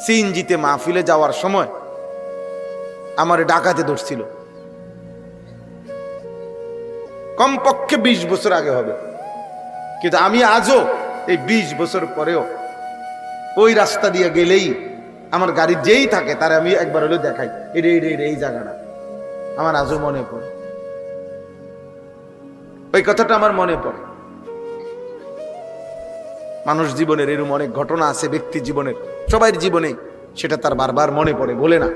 সিএনজিতে মাহফিলে যাওয়ার সময় আমার ডাকাতে ধরছিল, কমপক্ষে 20 বছর আগে হবে, কিন্তু আমি আজও এই 20 বছর পরেও ওই রাস্তা দিয়ে গেলেই আমার গাড়ি যেই থাকে তারা আমি একবার হলেও দেখাই, এই জায়গাটা আমার আজও মনে পড়ে। ওই কথাটা আমার মনে পড়ে। মানুষ জীবনের এরকম অনেক ঘটনা আছে, ব্যক্তি জীবনের, সবার জীবনে, সেটা তার বারবার মনে পড়ে, বলে না।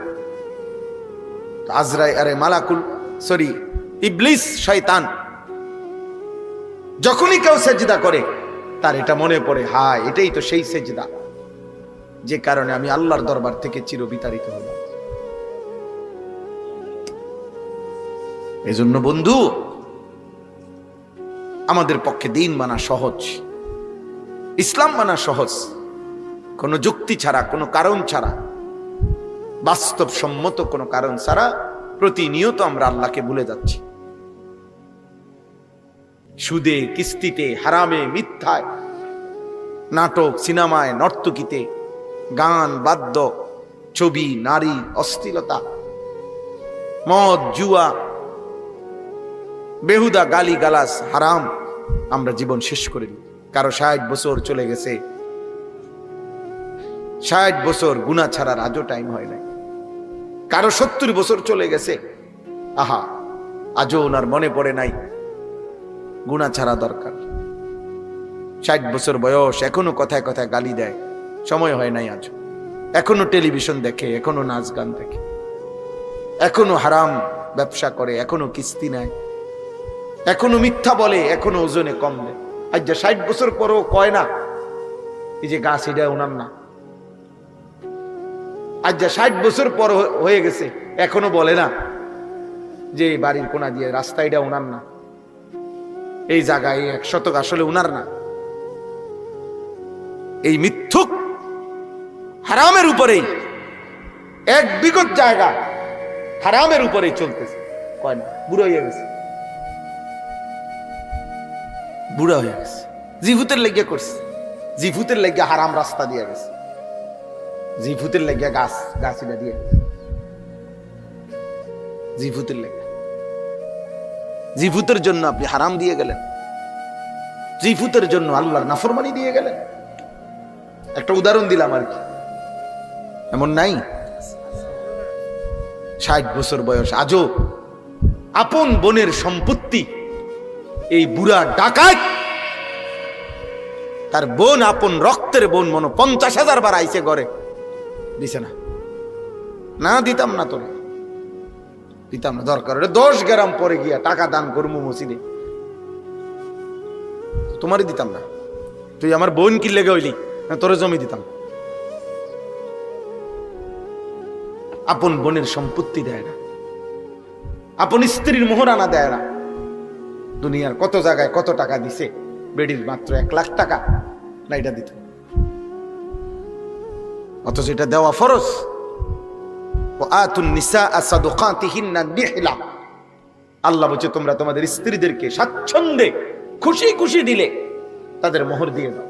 ইবলিস শয়তান যখনই কেউ সেজদা করে তার এটা মনে পড়ে, হায় এটাই তো সেই সেজদা যে কারণে আমি আল্লাহর দরবার থেকে চিরবিতাড়িত হলাম। এজন্য বন্ধু, আমাদের পক্ষে দিন মানা সহজ, ইসলাম মানা সহজ, কোনো যুক্তি ছাড়া, কোনো কারণ ছাড়া, বাস্তবসম্মত কোনো কারণ ছাড়া প্রতিনিয়ত আমরা আল্লাহকে ভুলে যাচ্ছি। সুদে, কিস্তিতে, হারামে, মিথ্যায়, নাটক, সিনেমায়, নর্তকীতে, গান, বাদ্য, ছবি, নারী, অশ্লীলতা, মদ, জুয়া, বেহুদা গালি গালাস, হারাম, আমরা জীবন শেষ করে দিই। কারো 60 বছর চলে গেছে, 60 বছর গুনাহ ছাড়ার আজও টাইম হয় নাই। কারো 70 বছর চলে গেছে, আহা আজও ওনার মনে পড়ে নাই গুনাহ ছাড়া দরকার। 60 বছর বয়স, এখনো কথায় কথায় গালি দেয়, সময় হয় নাই আজ, এখনো টেলিভিশন দেখে, এখনো নাচ গান দেখে, এখনো হারাম ব্যবসা করে, এখনো কিস্তি নেয়, এখনো মিথ্যা বলে, এখনো ওজনে কম দেয়। আজ যে 60 বছর পরও কয় না এই যে গাছ এটা ওনার না। আজ যে 60 বছর পর হয়ে গেছে এখনো বলে না যে বাড়ির কোনা দিয়ে রাস্তা এটা ওনার না, এই জায়গায় 1 শতক আসলে ওনার না। এই মিথ্যুক হারামের উপরেই, 1 বিঘত জায়গা হারামের উপরেই চলতেছে, কয় না বুড়ো হয়ে গেছে, বুড়া হয়ে গেছে, জিভুতের লেগে করছে, জিভুতের লেগে হারাম রাস্তা দিয়ে গেছে, জিভুতের লেগে গাছ এটা দিয়ে গেছে, জিভুতের লেগে, জিভুতের জন্য আপনি হারাম দিয়ে গেলেন, জিভুতের জন্য আল্লাহর নাফরমানি দিয়ে গেলেন। একটা উদাহরণ দিলাম আর কি, এমন নাই? 60 বছর বয়স, আজও আপন বোনের সম্পত্তি এই বুড়া ডাকাত, তার বোন, আপন রক্তের বোন, মনে 50,000 বার আইছে ঘরে, দিছে না, না দিতাম না, তোরে দিতাম না, দরকার হলে 10 গ্রাম পরে গিয়া টাকা দান করবো মসজিদে, তোমারই দিতাম না, তুই আমার বোন কি লেগে হইলি, তোরে জমি দিতাম। আপন বোনের সম্পত্তি দেয় না, আপন স্ত্রীর মোহরানা দেয় না। দুনিয়ার কত জায়গায় কত টাকা দিছে, বেডির মাত্র 1 লাখ টাকা না, এটা দিত, অথচ এটা দেওয়া ফরজ। আল্লাহ বলছে তোমরা তোমাদের স্ত্রীদেরকে স্বাচ্ছন্দ্যে খুশি খুশি দিলে তাদের মোহর দিয়ে দাও,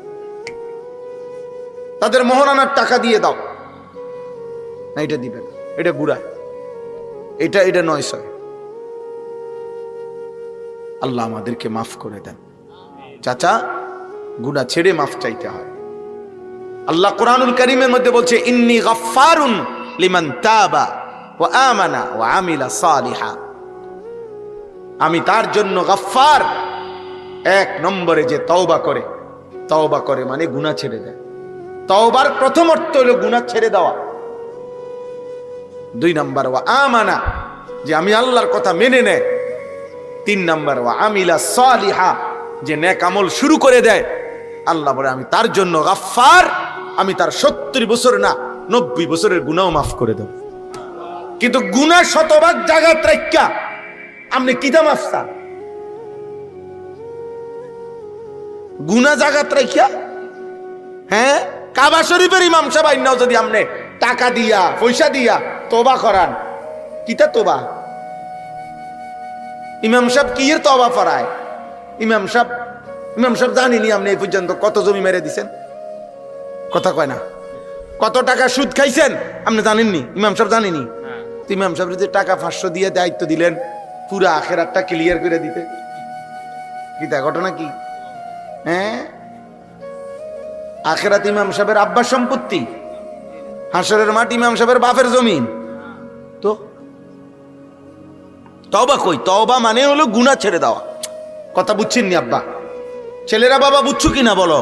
তাদের মোহরানার টাকা দিয়ে দাও। না এটা দিবে না, এটা গুড়া, এটা 900। আল্লাহ আমাদেরকে মাফ করে দেন। চাচা, গুনাহ ছেড়ে মাফ চাইতে হয়। আল্লাহ কোরআনুল কারীমের মধ্যে বলছে, ইন্নী গাফফারুন লিমান তাবা ওয়া আমানা ওয়া আমিলা সালিহা। আমি তার জন্য গাফফার, 1 নম্বরে যে তওবা করে মানে গুনাহ ছেড়ে দেয়। তওবার প্রথম অর্থ হলো গুনাহ ছেড়ে দেওয়া। 2 নম্বর ওয়া আমানা, যে আমি আল্লাহর কথা মেনে নেয়। 3 নম্বর ওয়া আমিলা সালিহা, যে নেক আমল শুরু করে দেয়। আল্লাহ বলে আমি তার জন্য গাফফার, আমি তার 70 বছর না 90 বছরের গুনাহ মাফ করে দেব। কিন্তু গুনাহ শতভাগ জায়গা রাইখা আপনি কিতা মাফ চান? গুনাহ জায়গা রাইখা, হ্যাঁ, কাবা শরীফের ইমাম সাহেব আইনাও যদি আপনি টাকা দিয়া পয়সা দিয়া তওবা করান, কিতা তওবা? ইমাম সাহেব কি এর তওবা ফরায়? ইমাম সাহেব জানিনি আপনি এই পর্যন্ত কত জমি মেরে দিছেন? কথা কয় না, কত টাকা সুদ খাইছেন আপনি জানেননি? ইমাম সাহেব জানেনি? তো ইমাম সাহেবের যে টাকা 500 দিয়ে দায়িত্ব দিলেন পুরো আখেরাতটা ক্লিয়ার করে দিতে, কি তা ঘটনা কি? হ্যাঁ, আখেরাত ইমাম সাহেবের আব্বার সম্পত্তি, হাসরের মাঠ ইমাম সাহেবের বাপের জমিন। তো তওবা কই? তওবা মানে হলো গুনাহ ছেড়ে দেওয়া। কথা বুঝছেন নি আব্বা? ছেলেরা বাবা বুঝছো কিনা বলো?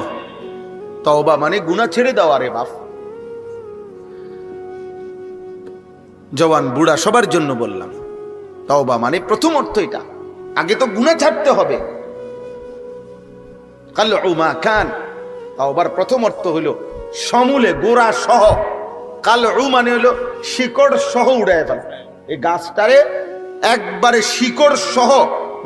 তওবা মানে গুনাহ ছেড়ে দেওয়া রে বাপ। জওয়ান বুড়া সবার জন্য বললাম, তওবা মানে প্রথম অর্থ এটা। আগে তো গুনাহ ছাড়তে হবে। কালউ মা কান, তওবার প্রথম অর্থ হলো সমূলে গোড়া সহ। কালউ মানে হলো শিকড় সহ উড়ায় ফেলা। এই গাছটারে একবারে শিকড় সহ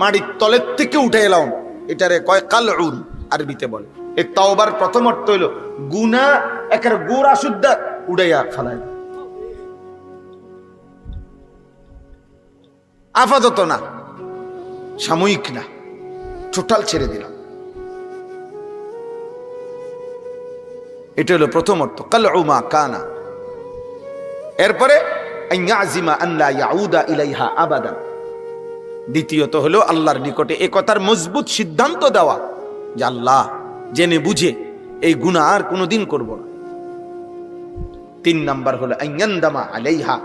মাটির তলের থেকে উঠে এলাম, এটারে কয় কালউন আরবিতে বলে। এই তওবার প্রথম অর্থ হলো গুনাহ একের গোড়া শুদ্ধ উড়াইয়া ফেলায়। আপাতত না, সাময়িক না, টোটাল ছেড়ে দিলাম, এটা হলো প্রথম অর্থ কালউ মা কানা। এরপরে আইয়াজিমা আন লা ইয়াউদা ইলাইহা আবাদান। দ্বিতীয়ত হলো আল্লাহর নিকটে এ কথার মজবুত সিদ্ধান্ত দেওয়া যে আল্লাহ জেনে বুঝে এই গুনাহ আর কোনোদিন করব না। 3 নাম্বার হলো আইয়ান্দামা আলাইহা,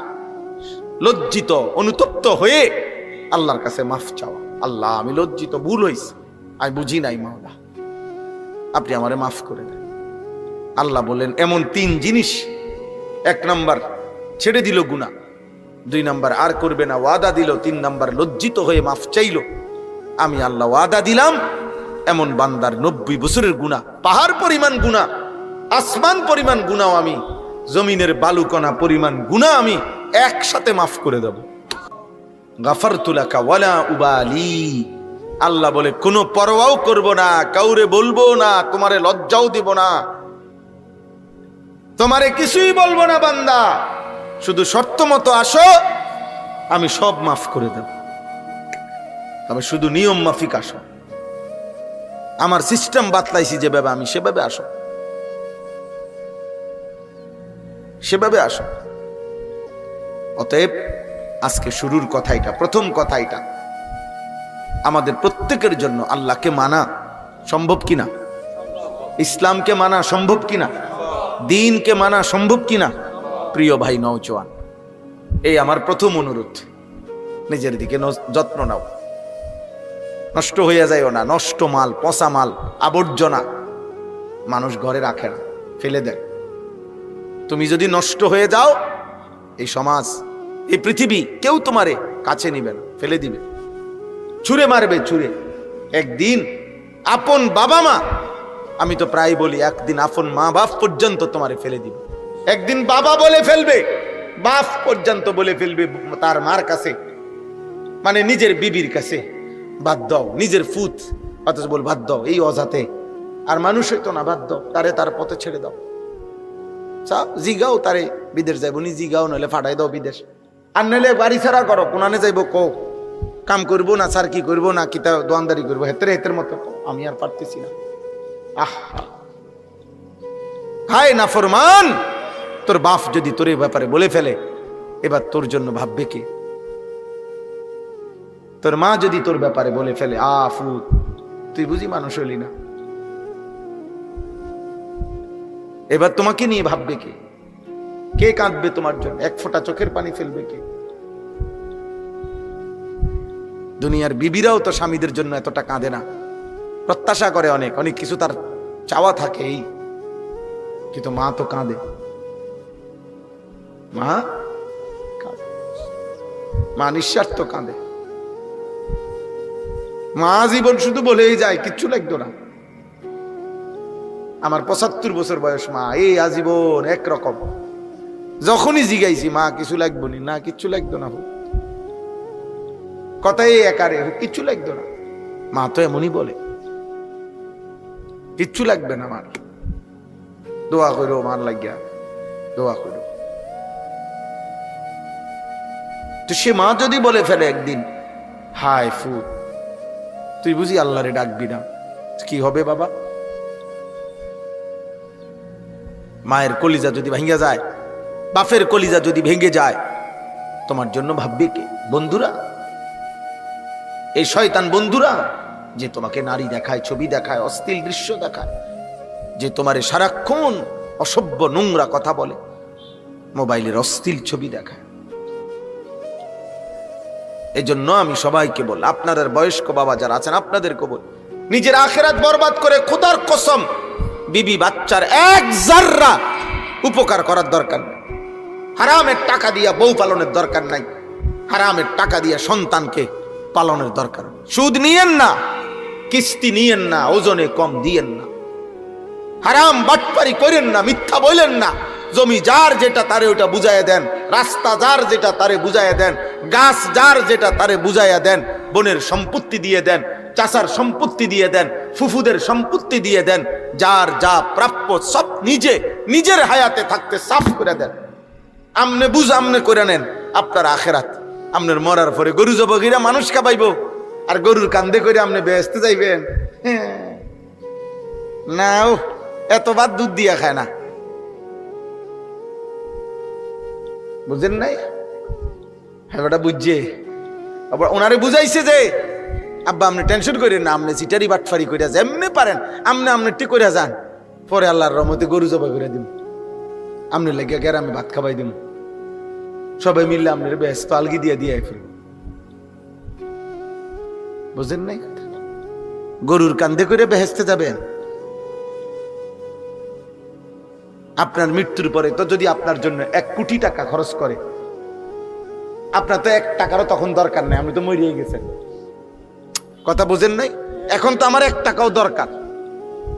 লজ্জিত অনুতপ্ত হয়ে আল্লাহর কাছে মাফ চাওয়া। আল্লাহ আমি লজ্জিত, ভুল হয়েছে, আমি বুঝি নাই মাওলা, আপনি আমারে মাফ করে দেন। আল্লাহ বলেন এমন 3 জিনিস। 1 নাম্বার ছেড়ে দিল গুনাহ, 2 নাম্বার আর করবে না ওয়াদা দিল, 3 নাম্বার লজ্জিত হয়ে মাফ চাইল। আমি আল্লাহ ওয়াদা দিলাম এমন বান্দার 90 বছরের গুনাহ, পাহাড় পরিমাণ গুনাহ, আসমান পরিমাণ গুনাহ, আমি জমিনের বালুকণা পরিমাণ গুনাহ আমি একসাথে মাফ করে দেব। গাফারতু লাকা ওয়ালা উবালি। আল্লাহ বলে কোনো পরোয়াও করব না, কাউরে বলবো না, তোমারে লজ্জাও দিব না, তোমারে কিছুই বলবো না বান্দা, শুধু শর্ত মতো আসো, আমি সব মাফ করে দেব। তবে শুধু নিয়ম মাফিক আসো, আমার সিস্টেম বাতলাইছি যেভাবে, আমি সেভাবে আসো, সেভাবে আসো। অতএব আজকে শুরুর কথা এটা, প্রথম কথা এটা, আমাদের প্রত্যেকের জন্য আল্লাহকে মানা সম্ভব কিনা, ইসলামকে মানা সম্ভব কিনা, দ্বীনকে মানা সম্ভব কিনা। প্রিয় ভাই নওজোয়ান, এই আমার প্রথম অনুরোধ, নিজের দিকে যত্ন নাও, নষ্ট হয়ে যায়ও না। নষ্ট মাল, পচা মাল, আবর্জনা মানুষ ঘরে রাখে না, ফেলে দেয়। তুমি যদি নষ্ট হয়ে যাও, এই সমাজ, এই পৃথিবী কেউ তোমারে কাছে নিবে না, ফেলে দিবে, ছুঁড়ে মারবে, ছুঁড়ে। একদিন আপন বাবা মা, আমি তো প্রায় বলি একদিন আপন মা বাপ পর্যন্ত তোমারে ফেলে দিবে। একদিন বাবা বলে ফেলবে, বাপ পর্যন্ত বলে ফেলবে তার মার কাছে, মানে নিজের বিবির কাছে, বাদ দাও, নিজের ফুত, অথচ বল বাদ দাও, এই অজাতে আর মানুষ হইতো না, বাদ দাও তারে, তার পথে ছেড়ে দাও। জিগাও তারে বিদেশ যাইব নি, জিগাও, নইলে ফাটাই দাও বিদেশ, আর নইলে বাড়ি ছাড়া করো, কোনানে যাইব কো, কাম করবো না, স্যার কি করবো না, কিতা দোয়ানদারি করবো, হেতের হেতের মতো আমি আর পারতেছি না। আহ হায় নাফরমান, তোর বাপ যদি তোর এই ব্যাপারে বলে ফেলে, এবার তোর জন্য ভাববে কে? তোর মা যদি তোর ব্যাপারে বলে ফেলে, আফু তুই বুঝি মানুষ হলি না, এবার তোমাকে নিয়ে ভাববে কে? কে কাঁদবে তোমার জন্য? 1 ফোঁটা চোখের পানি ফেলবে কে? দুনিয়ার বিবিরাও তো স্বামীদের জন্য এতটা কাঁদে না, প্রত্যাশা করে অনেক অনেক কিছু, তার চাওয়া থাকে এই, কিন্তু মা তো কাঁদে, মা কাঁদে, মা নিঃস্বার্থ কাঁদে। মা জীবন শুধু বলেই যায়, কিচ্ছু লাগতো না। আমার 75 বছর বয়স, মা এই আজীবন একরকম। যখনই জিগাইছি মা কিছু লাগবো না, কিচ্ছু লাগতো না, কথাই একারে, কিচ্ছু লাগতো না। মা তো এমনই বলে, কিচ্ছু লাগবে না মার, দোয়া করো মার লাগিয়া, দোয়া করো। তো সে মা যদি বলে ফেলে একদিন, হায় ফুট তুই বুঝি আল্লাহরে ডাকবি না, কি হবে বাবা? মায়ের কলিজা যদি ভেঙে যায়, বাপের কলিজা যদি ভেঙে যায়, তোমার জন্য ভাববে কে? বন্ধুরা, এই শয়তান বন্ধুরা যে তোমাকে নারী দেখায়, ছবি দেখায়, অশ্লীল দৃশ্য দেখায়, যে তোমারে সারাক্ষণ অসভ্য নোংরা কথা বলে, মোবাইলের অশ্লীল ছবি দেখায়। এই জন্য আমি সবাইকে বল, আপনাদের বয়স্ক বাবা যারা আছেন আপনাদেরকে বল, নিজের আখেরাত বরবাদ করে খোদার কসম বিবি বাচ্চার এক জাররা উপকার করার দরকার নেই। হারামের টাকা দিয়া বউ পালনের দরকার নাই, হারামের টাকা দিয়া সন্তানকে পালনের দরকার। সুদ নিয়েন না, কিস্তি নিয়েন না, ওজনে কম দিয়েন না, হারাম বাটপারি করেন না, মিথ্যা বলেন না। জমি যার যেটা তারে ওটা বুঝাইয়া দেন, রাস্তা যার যেটা তারে বুঝাইয়া দেন, গাছ যার যেটা তারে বুঝাইয়া দেন, বোনের সম্পত্তি দিয়ে দেন, চাচার সম্পত্তি দিয়ে দেন, ফুফুদের সম্পত্তি দিয়ে দেন, যার যা প্রাপ্য সব নিজের হায়াতে থাকতে সাফ করে দেন। আমনে বুঝ আমনে করে নেন আপনার আখেরাত। আপনার মরার পরে গরু জবগিরা মানুষ খাবাইব, আর গরুর কান্দে করে আপনি বেহেশতে যাইবেন? না, এত ভাত দুধ দিয়া খায় না, বুঝেন নাই? হ্যাঁ বেটা বুঝছে, আবার ওনারে বুঝাইছে যে আব্বা আপনি টেনশন করেন না, আপনি চিটারি বাটফারি করে যেমনি পারেন আপনি ঠিক করে যান, পরে আল্লাহর রহমতে গরু জবাই করে দিন, আপনি লেগে গ্রামে ভাত খাবাই দিন, সবাই মিললে আপনার ব্যস্ত আলগি দিয়ে দিয়ে ফেলব। বুঝেন নাই? গরুর কান্দে করে বেহেস্তে যাবেন? আপনার মৃত্যুর পরে তো যদি আপনার জন্য 1 কোটি টাকা খরচ করে, আপনার তো 1 টাকারও তখন দরকার নেই, আপনি তো মরিয়ে গেছেন। কথা বুঝেন নাই? এখন তো আমার 1 টাকাও দরকার,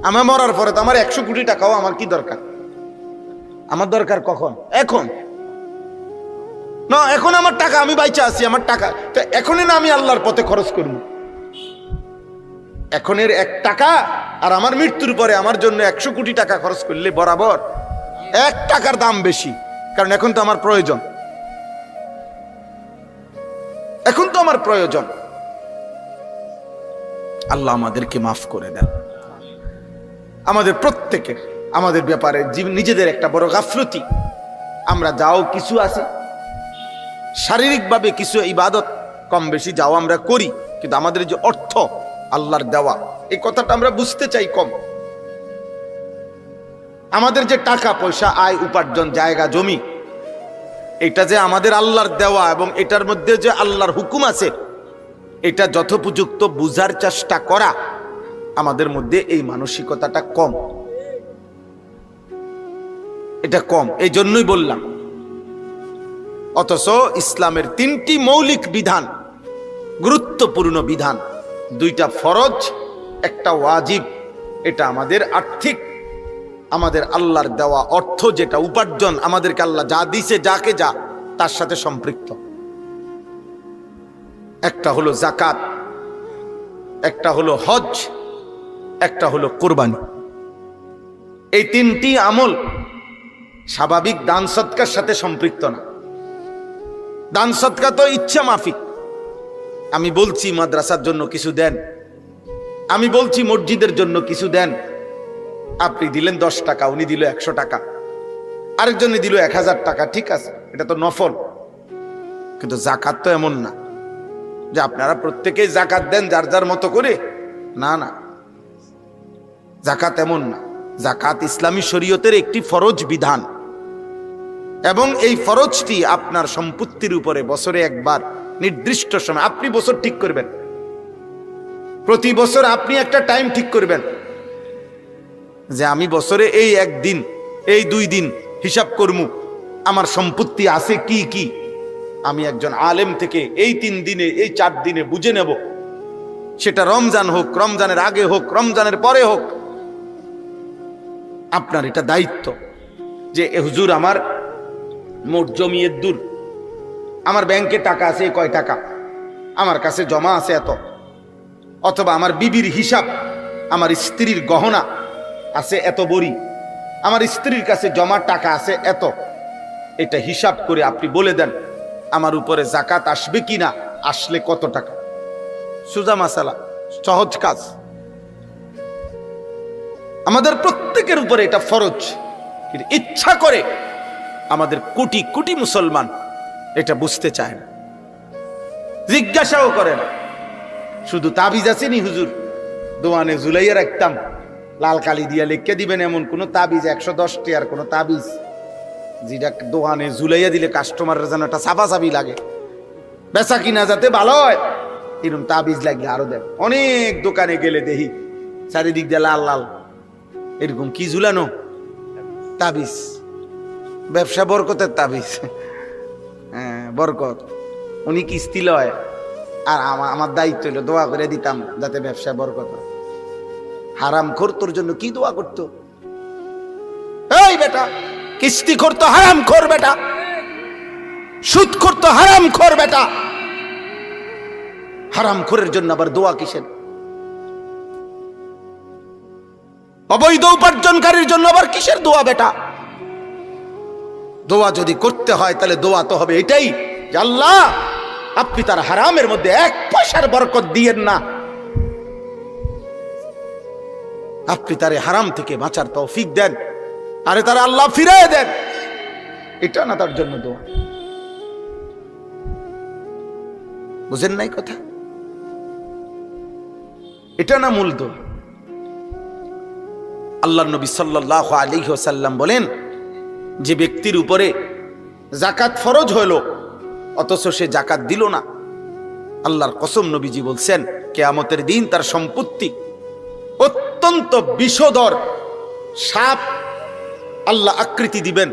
আমার মরার পরে তো আমার 100 কোটি টাকাও আমার কি দরকার? আমার দরকার কখন? এখন না, এখন আমার টাকা, আমি বাইচা আছি, আমার টাকা তো এখনই না আমি আল্লাহর পথে খরচ করব। এখনের 1 টাকা আর আমার মৃত্যুর পরে আমার জন্য 100 কোটি টাকা খরচ করলে বরাবর 1 টাকার দাম বেশি, কারণ এখন তো আমার প্রয়োজন, এখন তো আমার প্রয়োজন। আল্লাহ আমাদেরকে মাফ করে দেন। আমাদের প্রত্যেকের আমাদের ব্যাপারে নিজেদের একটা বড় গাফলতি। আমরা যাও কিছু আছে শারীরিকভাবে কিছু ইবাদত কম বেশি যাও আমরা করি, কিন্তু আমাদের যে অর্থ আল্লাহর দেওয়া, এই কথাটা আমরা বুঝতে চাই কম। আমাদের যে টাকা পয়সা, আয় উপার্জন, জায়গা জমি, এটা যে আমাদের আল্লাহর দেওয়া এবং এটার মধ্যে যে আল্লাহর হুকুম আছে, এটা যথোপযুক্ত বুঝার চেষ্টা করা আমাদের মধ্যে এই মানসিকতাটা কম, এটা কম। এই জন্যই বললাম। অথচ ইসলামের 3টি মৌলিক বিধান, গুরুত্বপূর্ণ বিধান, 2টা ফরজ, একটা ওয়াজিব। এটা আমাদের আর্থিক, আমাদের আল্লাহর দেওয়া অর্থ যেটা উপার্জন, আমাদেরকে আল্লাহ যা দিছে, যাকে যা তার সাথে সম্পৃক্ত। একটা হলো যাকাত, একটা হলো হজ, একটা হলো কোরবানি। এই 3টি আমল স্বাভাবিক দান সৎকার সাথে সম্পৃক্ত না। দান সৎকা তো ইচ্ছা মাফিক। আমি বলছি মাদ্রাসার জন্য কিছু দেন, আমি বলছি মসজিদের জন্য কিছু দেন, আপনি দিলেন 10 টাকা, উনি দিল 100 টাকা, আরেকজনে দিল 1000 টাকা, ঠিক আছে, এটা তো নফল। কিন্তু যাকাত তো এমন না যে আপনারা প্রত্যেকেই যাকাত দেন যার যার মতো করে, না না, যাকাত এমন না। যাকাত ইসলামী শরীয়তের একটি ফরজ বিধান, এবং এই ফরজটি আপনার সম্পত্তির উপরে বছরে একবার নির্দিষ্ট সময় আপনি বছর ঠিক করবেন। প্রতি বছর আপনি একটা টাইম ঠিক করবেন যে আমি বছরে এই 1 দিন, এই 2 দিন হিসাব করবো আমার সম্পত্তি আছে কি কি। আমি একজন আলেম থেকে এই 3 দিনে, এই 4 দিনে বুঝে নেব, সেটা রমজান হোক, রমজানের আগে হোক, রমজানের পরে হোক। আপনার এটা দায়িত্ব যে হুজুর আমার মোট জমিয়ে দূর, আমার ব্যাংকে টাকা আছে কয় টাকা, আমার কাছে জমা আছে এত, অথবা আমার বিবির হিসাব, আমার স্ত্রীর গহনা আছে এত বড়ি, আমার স্ত্রীর কাছে জমা টাকা আছে এত। এটা হিসাব করে আপনি বলে দেন আমার উপরে যাকাত আসবে কিনা, আসলে কত টাকা। সোজা মাসালা, সহজ কাজ। আমাদের প্রত্যেকের উপরে এটা ফরজ, কিন্তু ইচ্ছা করে আমাদের কোটি কোটি মুসলমান এটা বুঝতে চায় না, জিজ্ঞাসাও করে না। শুধু তাবিজ আছে নি হুজুর, দোয়ানে ঝুলাইয়া রাখতাম, লাল কালি দিয়া লিখে দিবেন এমন কোন তাবিজ 110 টাকার কোন তাবিজ যেটা দোয়ানে ঝুলাইয়া দিলে কাস্টমারের যেন একটা সাফাসাফি লাগে, বেচা কিনা যাতে ভালো হয়, এরকম তাবিজ লাগলে আরো দেন। অনেক দোকানে গেলে দেখি চারিদিক দিয়ে লাল লাল এরকম কি ঝুলানো তাবিজ, ব্যবসা বরকতের তাবিজ। হ্যাঁ বরকত, উনি কিস্তি লয়, আর আমার দায়িত্ব হলো দোয়া করে দিতাম যাতে ব্যবসা বরকত হয়। হারাম খোর তোর জন্য কি দোয়া করতো? এই বেটা কিস্তি করতো হারাম খোর বেটা, সুদ করতো হারাম খোর বেটা, হারাম খোরের জন্য আবার দোয়া কিসের? অবৈধ উপার্জনকারীর জন্য আবার কিসের দোয়া বেটা? দোয়া যদি করতে হয় তাহলে দোয়া তো হবে এটাই যে আল্লাহ আপনি তার হারামের মধ্যে 1 পয়সার বরকত দিয়েন না, আপনি তারে হারাম থেকে বাঁচার তৌফিক দেন, আরে তারা আল্লাহ ফিরিয়ে দেন, এটা না তার জন্য দোয়া। বুঝেন নাই কথা? এটা না মূল দোয়া। আল্লাহর নবী সাল্লাল্লাহু আলাইহি ওয়াসাল্লাম বলেন, যে ব্যক্তির উপরে যাকাত ফরজ হলো অথচ সে যাকাত দিল না, আল্লাহর কসম নবীজি বলছেন কিয়ামতের দিন তার সম্পত্তি অত্যন্ত বিষধর সাপ আল্লাহ আকৃতি দিবেন,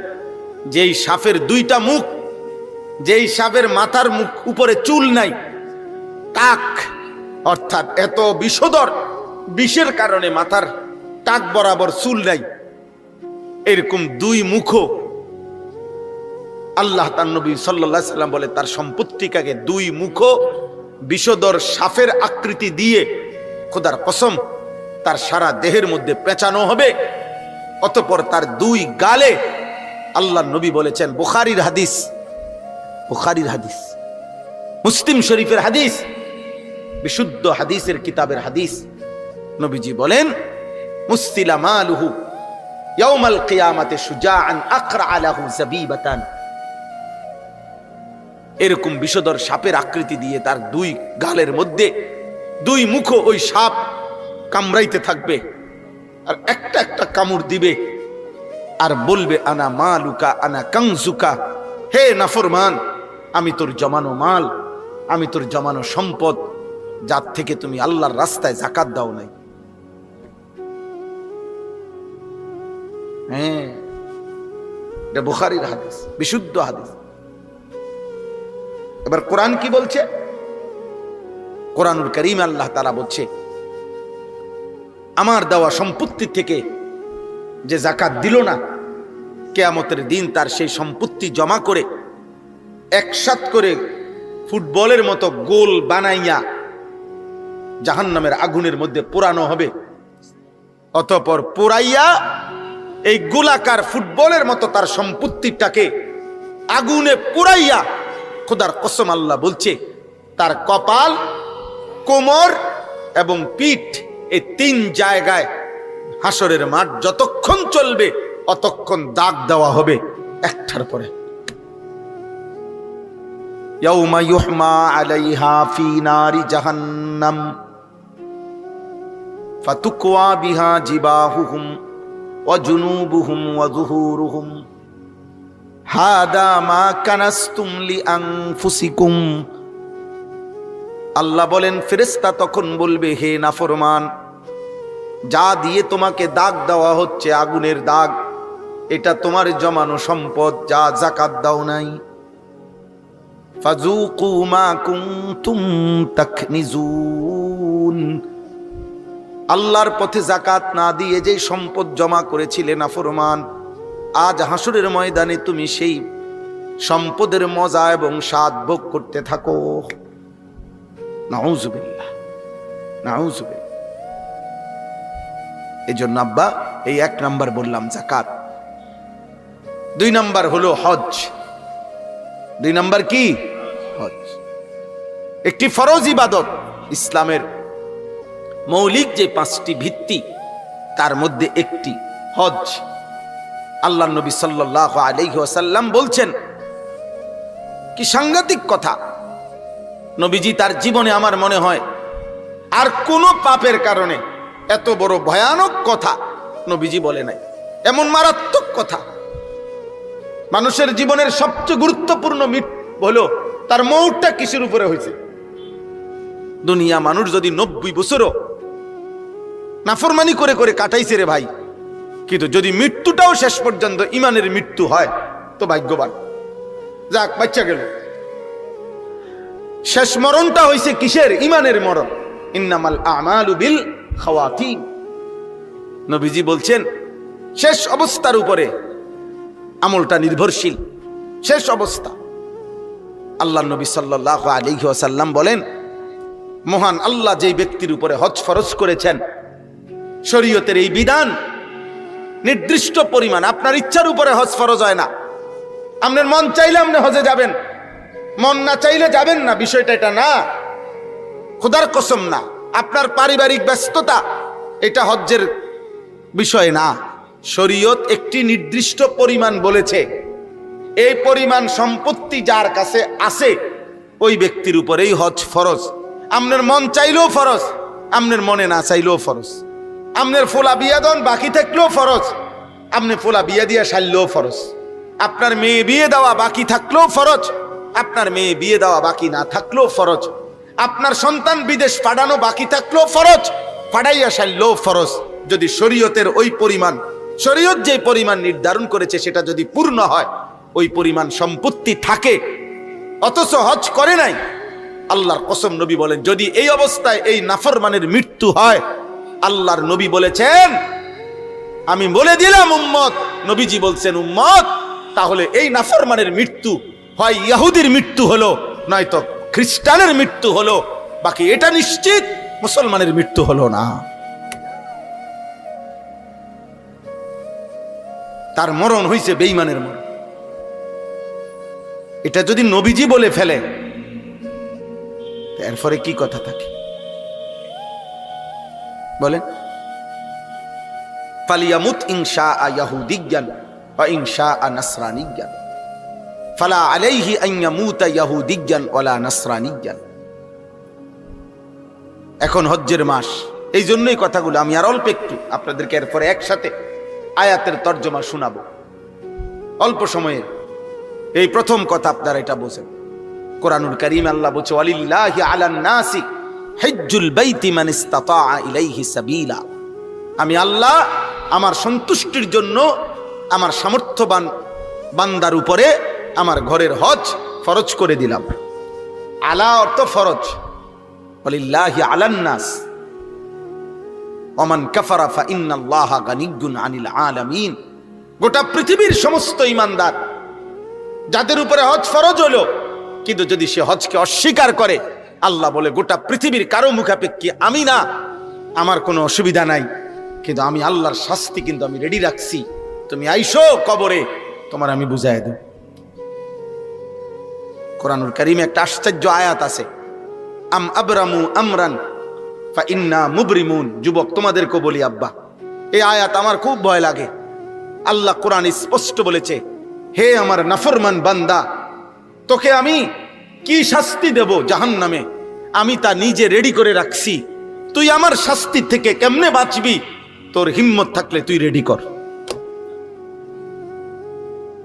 যেই সাপের 2টা মুখ, যেই সাপের মাথার মুখ উপরে চুল নাই, টাক, অর্থাৎ এত বিষধর, বিষের কারণে মাথার টাক বরাবর চুল নাই, এরকম 2 মুখ আল্লাহ তার নবী সাল্লাল্লাহু আলাইহি সাল্লাম বলে তার সম্পত্তিটাকে 2 মুখ বিষধর সাপের আকৃতি দিয়ে খোদার কসম তার সারা দেহের মধ্যে পেঁচানো হবে, অতঃপর তার 2 গালে, আল্লাহ নবী বলেছেন, বুখারীর হাদিস, বুখারীর হাদিস, মুসলিম শরীফের হাদিস, বিশুদ্ধ হাদিসের কিতাবের হাদিস, নবীজি বলেন মুসতিলা মালুহু ইয়াউমাল কিয়ামাতে শুজাআন আকরা লাহু যাবিবাতান, এরকম বিষধর সাপের আকৃতি দিয়ে তার 2 গালের মধ্যে 2 মুখ ওই সাপ কামড়াইতে থাকবে, আর একটা একটা কামড় দিবে আর বলবে আনা মালুকা আনা কানজুকা, হে নাফরমান আমি তোর জমানো মাল, আমি তোর জমানো সম্পদ, যার থেকে তুমি আল্লাহর রাস্তায় যাকাত দাও নাই। হ্যাঁ এটা বুখারীর হাদিস, বিশুদ্ধ হাদিস। এবার কোরআন কি বলছে? কোরআনুল কারীম আল্লাহ তাআলা বলছে, আমার দেওয়া সম্পত্তি থেকে যে যাকাত দিল না, কিয়ামতের দিন তার সেই সম্পত্তি জমা করে একসাথ করে ফুটবলের মতো গোল বানাইয়া জাহান্নামের আগুনের মধ্যে পোড়ানো হবে, অতঃপর পোড়াইয়া এই গোলাকার ফুটবলের মতো তার সম্পত্তিটাকে আগুনে পোড়াইয়া, খোদার কসম আল্লাহ বলছে, তার কপাল, কোমর এবং পিঠ, এই 3 জায়গায় হাসরের মাঠ যতক্ষণ চলবে অতক্ষণ দাগ দেওয়া হবে একটার পরে। ইয়াউমা ইউহমা আলাইহা ফি নারি জাহান্নাম ফাতুকওয়া বিহা জিবাহুহুম ওয়া জুনুবুহুম ওয়া যুহুরুহুম হাদা মা কানাসতুম লিআনফুসিকুম। আল্লাহ বলেন ফেরেশতা তখন বলবে, হে নাফরমান, যা দিয়ে তোমাকে দাগ দেওয়া হচ্ছে আগুনের দাগ, এটা তোমার জমানো সম্পদ, যা যাকাত দাও নাই। ফাযুকু মা কুনতুম তাকনিজুন, আল্লাহর পথে যাকাত না দিয়ে যে সম্পদ জমা করেছিলে নাফরমান, আজ হাসরের ময়দানে তুমি সেই সম্পদের মজা এবং স্বাদ ভোগ করতে থাকো। নাউযুবিল্লাহ, নাউযুবিল্লাহ। এই জন্য আব্বা এই 1 নাম্বার বললাম যাকাত, 2 নাম্বার হলো হজ। 2 নাম্বার কি? হজ। একটি ফরজ ইবাদত, ইসলামের মৌলিক যে 5টি ভিত্তি তার মধ্যে একটি হজ। আল্লাহ নবী সাল্লাল্লাহু আলাইহি ওয়াসাল্লাম বলছেন, কি সাংঘাতিক কথা। নবীজি তার জীবনে আমার মনে হয় আর কোন পাপের কারণে এত বড় ভয়ানক কথা নবীজি বলে নাই। এমন মারাত্মক কথা। মানুষের জীবনের সবচেয়ে গুরুত্বপূর্ণ হলো তার মৌতটা কিসের উপরে হয়েছে। দুনিয়া মানুষ যদি 90 বছরও নাফরমানি করে করে কাটাইছে রে ভাই, কিন্তু যদি মৃত্যুটাও শেষ পর্যন্ত ইমানের মৃত্যু হয় তো ভাগ্যবান। যাক, বাচ্চা গেল। শেষ মরণটা হইছে কিসের? ইমানের মরণ। ইন্নামাল আমালু বিল খাওয়াতিম। নবীজি বলছেন শেষ অবস্থার উপরে আমলটা নির্ভরশীল। শেষ অবস্থা। আল্লাহ নবী সাল্লাল্লাহু আলাইহি ওয়াসাল্লাম বলেন, মহান আল্লাহ যেই ব্যক্তির উপরে হজ ফরজ করেছেন, শরীয়তের এই বিধান নির্দিষ্ট পরিমাণ। আপনার ইচ্ছার উপরে হজ ফরজ হয় না। আপনার মন চাইলে আপনি হজে যাবেন, মন না চাইলে যাবেন না, বিষয়টা এটা না। খোদার কসম না। আপনার পারিবারিক ব্যস্ততা এটা হজ্জের বিষয় না। শরীয়ত একটি নির্দিষ্ট পরিমাণ বলেছে, এই পরিমাণ সম্পত্তি যার কাছে আছে ওই ব্যক্তির উপরেই হজ ফরজ। আপনার মন চাইলেও ফরজ, আপনার মনে না চাইলেও ফরজ। আপনার ফোলা বিয়া দন বাকি থাকলেও ফরজ, আপনি ফোলা বিয়া দিয়া সারলেও ফরজ। আপনার মেয়ে বিয়ে দেওয়া বাকি থাকলেও ফরজ, আপনার মেয়ে বিয়ে দেওয়া বাকি না থাকলেও ফরজ। আপনার সন্তান বিদেশ পাঠানো বাকি থাকলেও ফরজ, পাঠাইয়া সারলেও ফরজ। যদি শরীয়তের ওই পরিমাণ, শরীয়ত যে পরিমাণ নির্ধারণ করেছে সেটা যদি পূর্ণ হয়, ওই পরিমাণ সম্পত্তি থাকে, অথচ হজ করে নাই, আল্লাহর কসম নবী বলেন, যদি এই অবস্থায় এই নাফরমানের মৃত্যু হয়, আল্লাহর নবী বলেছেন, আমি বলে দিলাম উম্মত, নবীজি বলছেন উম্মত, তাহলে এই নাফরমানের মৃত্যু হয় ইহুদির মৃত্যু হলো, নয়তো খ্রিস্টানের মৃত্যু হলো, বাকি এটা নিশ্চিত মুসলমানের মৃত্যু হলো না। তার মরণ হইছে বেঈমানের মরণ। এটা যদি নবীজি বলে ফেলে, এরপরে কি কথা থাকে বলেন? ফালিয়ামুত ইনশা ইয়াহুদিয়ান ওয়া ইনশা নাসরানিয়ান ফালা আলাইহি আন ইয়ামুতা ইয়াহুদিয়ান ওয়ালা নাসরানিয়ান। এখন হজ্জের মাস, এই জন্যই কথাগুলো আমি আর অল্প একটু আপনাদেরকে এরপরে একসাথে আয়াতের তর্জমা শোনাবো অল্প সময়ে। এই প্রথম কথা আপনারা এটা বোঝেন। কোরআনুল কারীম আল্লাহ বলছে, ওয়ালিল্লাহি আলান নাসি হিজ্জুল বাইতি মান ইসতাতা ইলাইহি সাবিলা। আমি আল্লাহ আমার সন্তুষ্টির জন্য আমার সামর্থ্যবান বান্দার উপরে আমার ঘরের হজ ফরজ করে দিলাম। আলা অর্থ ফরজ। ওয়ালিল্লাহি আলান নাস ওমান কাফারা ফা ইন্নাল্লাহা গানিয়্যুন আনিল আলামিন। গোটা পৃথিবীর সমস্ত ঈমানদার যাদের উপরে হজ ফরজ হলো, কিন্তু যদি সে হজকে অস্বীকার করে, আল্লাহ বলে গোটা পৃথিবীর কারো মুখাপেক্ষী আমি না, আমার কোনো অসুবিধা নাই, কিন্তু আমি আল্লাহর শাস্তি কিন্তু আমি রেডি রাখছি। তুমি আইসো কবরে, তোমার আমি বুঝাই দেব। কোরআনুল কারীমে একটা আশ্চর্য আয়াত আছে, আম আবরামু আমরান ফা ইন্না মুবরিমুন। যুবক তোমাদেরকে বলি আব্বা, এই আয়াত আমার খুব ভয় লাগে। আল্লাহ কোরআন স্পষ্ট বলেছে, হে আমার নাফরমান বান্দা, তোকে আমি কি শাস্তি দেব জাহান্নামে, আমি তা নিজে রেডি করে রাখছি। তুই আমার শাস্তি থেকে কেমনে বাঁচবি, তোর হিম্মত থাকলে তুই রেডি কর।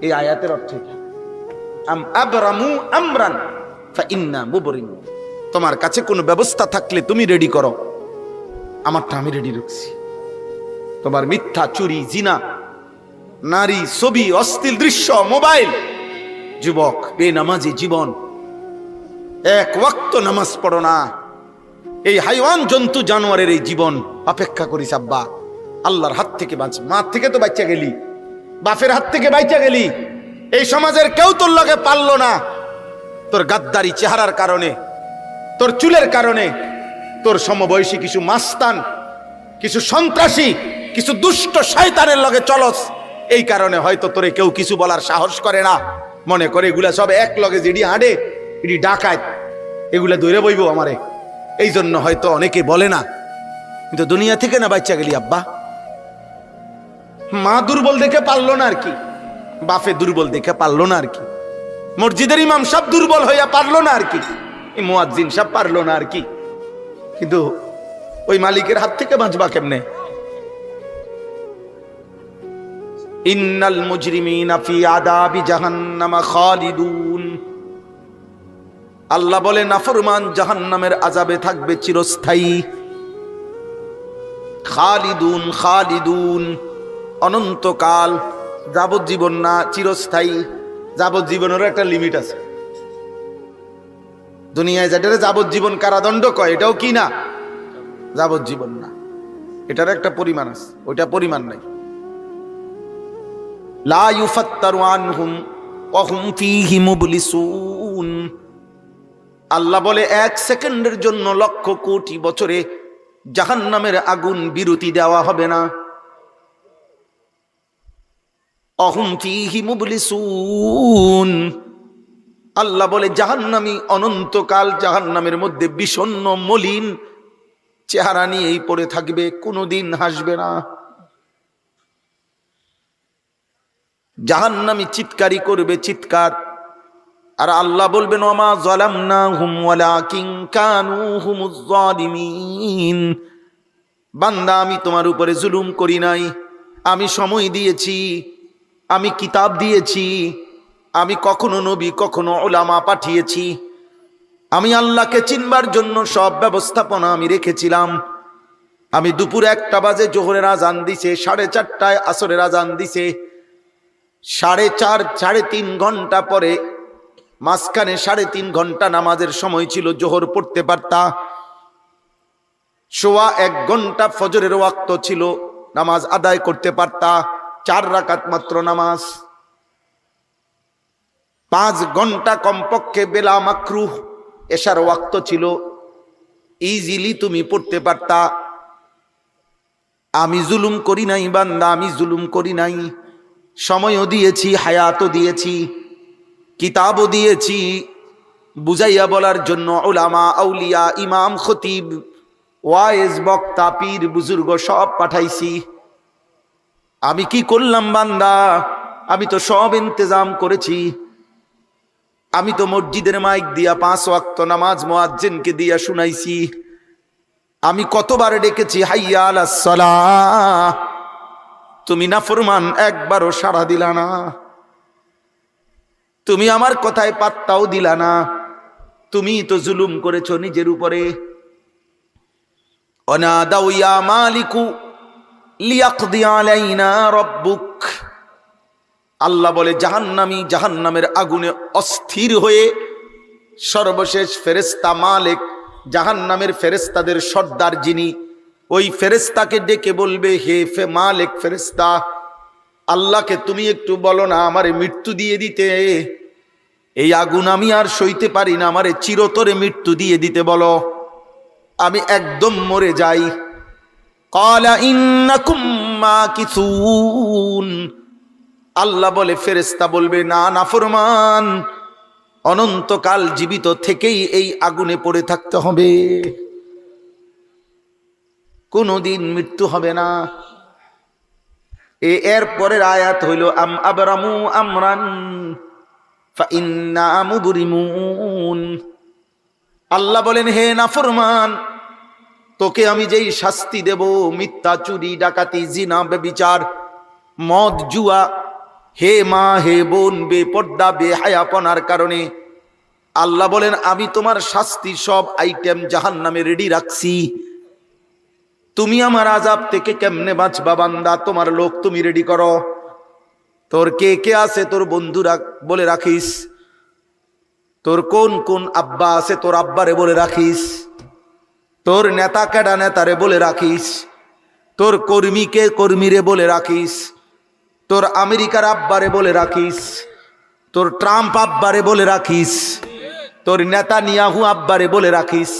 এই আয়াতের অর্থ কি? আম আবরামু আমরান ফা ইন্না মুবরিমুন। তোমার কাছে কোনো ব্যবস্থা থাকলে তুমি রেডি করো, আমারটা আমি রেডি রাখছি। তোমার মিথ্যা, চুরি, জিনা, নারী, ছবি, অশ্লীল দৃশ্য, মোবাইল, যুবক বেনামাজি জীবন, এক ওয়াক্ত নামাজ পড়ো না, এই হাইওয়ান জন্তু জানোয়ারের এই জীবন অপেক্ষা করিস আব্বা আল্লাহর হাত থেকে বাঁচ। মা থেকে তো বাচ্চা গেলি, বাপের হাত থেকে বাচ্চা গেলি, এই সমাজের কেউ তোর লগে পারলো না। তোর গাদ্দারি চেহারার কারণে, তোর চুলের কারণে, তোর সমবয়সী কিছু মাস্তান, কিছু সন্ত্রাসী, কিছু দুষ্ট শয়তানের লগে চলস, এই কারণে হয়তো তোরে কেউ কিছু বলার সাহস করে না। মনে করে এগুলা সব এক লগে জিডি হাঁটে, ইডি ডাকায়, এগুলা দৌড়ে বইব আমারে, এই জন্য হয়তো অনেকে বলে না। কিন্তু দুনিয়া থেকে না বাচ্চা গেলি আব্বা, মা দুর্বল দেখে পারলো না আর কি, বাপে দুর্বল দেখে পারলো না আর কি, মসজিদের ইমাম সাহেব দুর্বল হইয়া পারলো না আর কি, মুয়াজ্জিন সাহেব পারলো না আর কি, কিন্তু ওই মালিকের হাত থেকে বাঁচবা কেমনে? ইন্নাল মুজরিমিনা ফি আযাবি জাহান্নাম খালিদুন। আল্লাহ বলে নাফরমান জাহান্নামের আযাবে থাকবে চিরস্থায়ী। খালিদুন, খালিদুন অনন্তকাল, যাবজ্জীবন না, চিরস্থায়ী। যাবজ্জীবনেরও একটা লিমিট আছে। দুনিয়ায় যেটা যাবজ্জীবন কারাদণ্ড কয়, এটাও কি না? যাবজ্জীবন না, এটার একটা পরিমাণ আছে, ওইটা পরিমাণ নাই। লা ইউফাত্তারু আনহুম ওয়া হুম ফীহি মুবলিসুন। আল্লাহ বলে 1 সেকেন্ডের জন্য লক্ষ কোটি বছরে জাহান্নামের আগুন বিরতি দেওয়া হবে না। অহুম ফীহি মুবলিসুন। আল্লাহ বলে জাহান্নামী অনন্তকাল জাহান্নামের মধ্যে বিষণ্ণ মলিন চেহারা নিয়েই পড়ে থাকবে, কোনোদিন হাসবে না। জাহান্নামী চিৎকারি করবে, চিৎকার। আর আল্লাহ বলবেন ওমা যালামনাহুম ওয়ালাকিন কানু হুমুজ যালিমিন। বান্দা, আমি তোমার উপরে জুলুম করি নাই, আমি সময় দিয়েছি, আমি কিতাব দিয়েছি, আমি কখনো নবী কখনো উলামা পাঠিয়েছি, আমি আল্লাহকে চিনবার জন্য সব ব্যবস্থাপনা আমি রেখেছিলাম। আমি দুপুর 1টা বাজে জোহরের আজান দিছে, 4:30টায় আসরের আজান দিছে, 4.5 3.5 ঘন্টা পরে মাঝখানে 3.5 ঘন্টা নামাজের সময় ছিল, জোহর পড়তে পারতা। 1.25 ঘন্টা ফজরের ওয়াক্ত ছিল, নামাজ আদায় করতে পারতা, 4 রাকাত মাত্র নামাজ। 5 ঘন্টা কমপক্ষে বেলা মাকরুহ এশার ওয়াক্ত ছিল, ইজিলি তুমি পড়তে পারতা। আমি জুলুম করি নাই বান্দা, আমি জুলুম করি নাই। সময়ও দিয়েছি, হায়াতও দিয়েছি, কিতাবও দিয়েছি, বুঝাইয়া বলার জন্য উলামা, আউলিয়া, ইমাম, খতিব, ওয়াইজ, বক্তা, পীর, বুজুর্গ সব পাঠাইছি। আমি কি করলাম বান্দা? আমি তো সব ইন্তজাম করেছি। আমি তো মসজিদের মাইক দিয়া 5 ওয়াক্ত নামাজ মুয়াজ্জিনকে দিয়া শুনাইছি। আমি কতবার ডেকেছি হাইয়া আলাস সালাহ, তুমি নাফরমান, একবারও সাড়া দিলা না। তুমি আমার কথায় পাত্তাও দিলা না। তুমি তো জুলুম করেছো নিজের উপরে। অনাদাউ ইয়া মালিকু লিয়াকদি আলাইনা রাব্বুক। আল্লাহ বলে জাহান্নামী জাহান্নামের আগুনে অস্থির হয়ে সর্বশেষ ফেরেশতা মালিক, জাহান্নামের ফেরেশতাদের সর্দার যিনি, ওই ফেরেশতাকে ডেকে বলবে, হে মালিক ফেরেশতা, আল্লাহকে তুমি একটু বলো না আমারে মৃত্যু দিয়ে দিতে। এই আগুন আমি আর সইতে পারি না, আমারে চিরতরে মৃত্যু দিয়ে দিতে বলো, আমি একদম মরে যাই। ক্বালা ইন্নাকুম মাকিসুন। আল্লাহ বলে, ফেরেশতা বলবে, না নাফরমান, অনন্তকাল জীবিত থেকেই এই আগুনে পড়ে থাকতে হবে, কোনদিন মৃত্যু হবে না। এর পরের আয়াত হইল আম আবরামু আমরান ফাইন্না মুবরিমুন। আল্লাহ বলেন, হে নাফরমান, তোকে আমি যেই শাস্তি দেব, মিথ্যা, চুরি, ডাকাতি, জিনা, ব্যভিচার, মদ, জুয়া, হে মা, হে বোন, বেপর্দা, বেহায়াপনার কারণে, আল্লাহ বলেন আমি তোমার শাস্তি সব আইটেম জাহান্নামে রেডি রাখছি। তুমি আমার আযাব থেকে কেমনে বাঁচবা বান্দা? তোমার লোক তুমি রেডি করো। তোর কে কে আছে তোর বন্ধুরা বলে রাখিস। তোর কোন কোন আব্বা আছে তোর আব্বারে বলে রাখিস। তোর নেতা কেডা নেতারে বলে রাখিস। তোর কর্মীকে কর্মীরে বলে রাখিস। তোর আমেরিকার আব্বারে বলে রাখিস। তোর ট্রাম্প আব্বারে বলে রাখিস। তোর নেতানিয়াহু আব্বারে বলে রাখিস।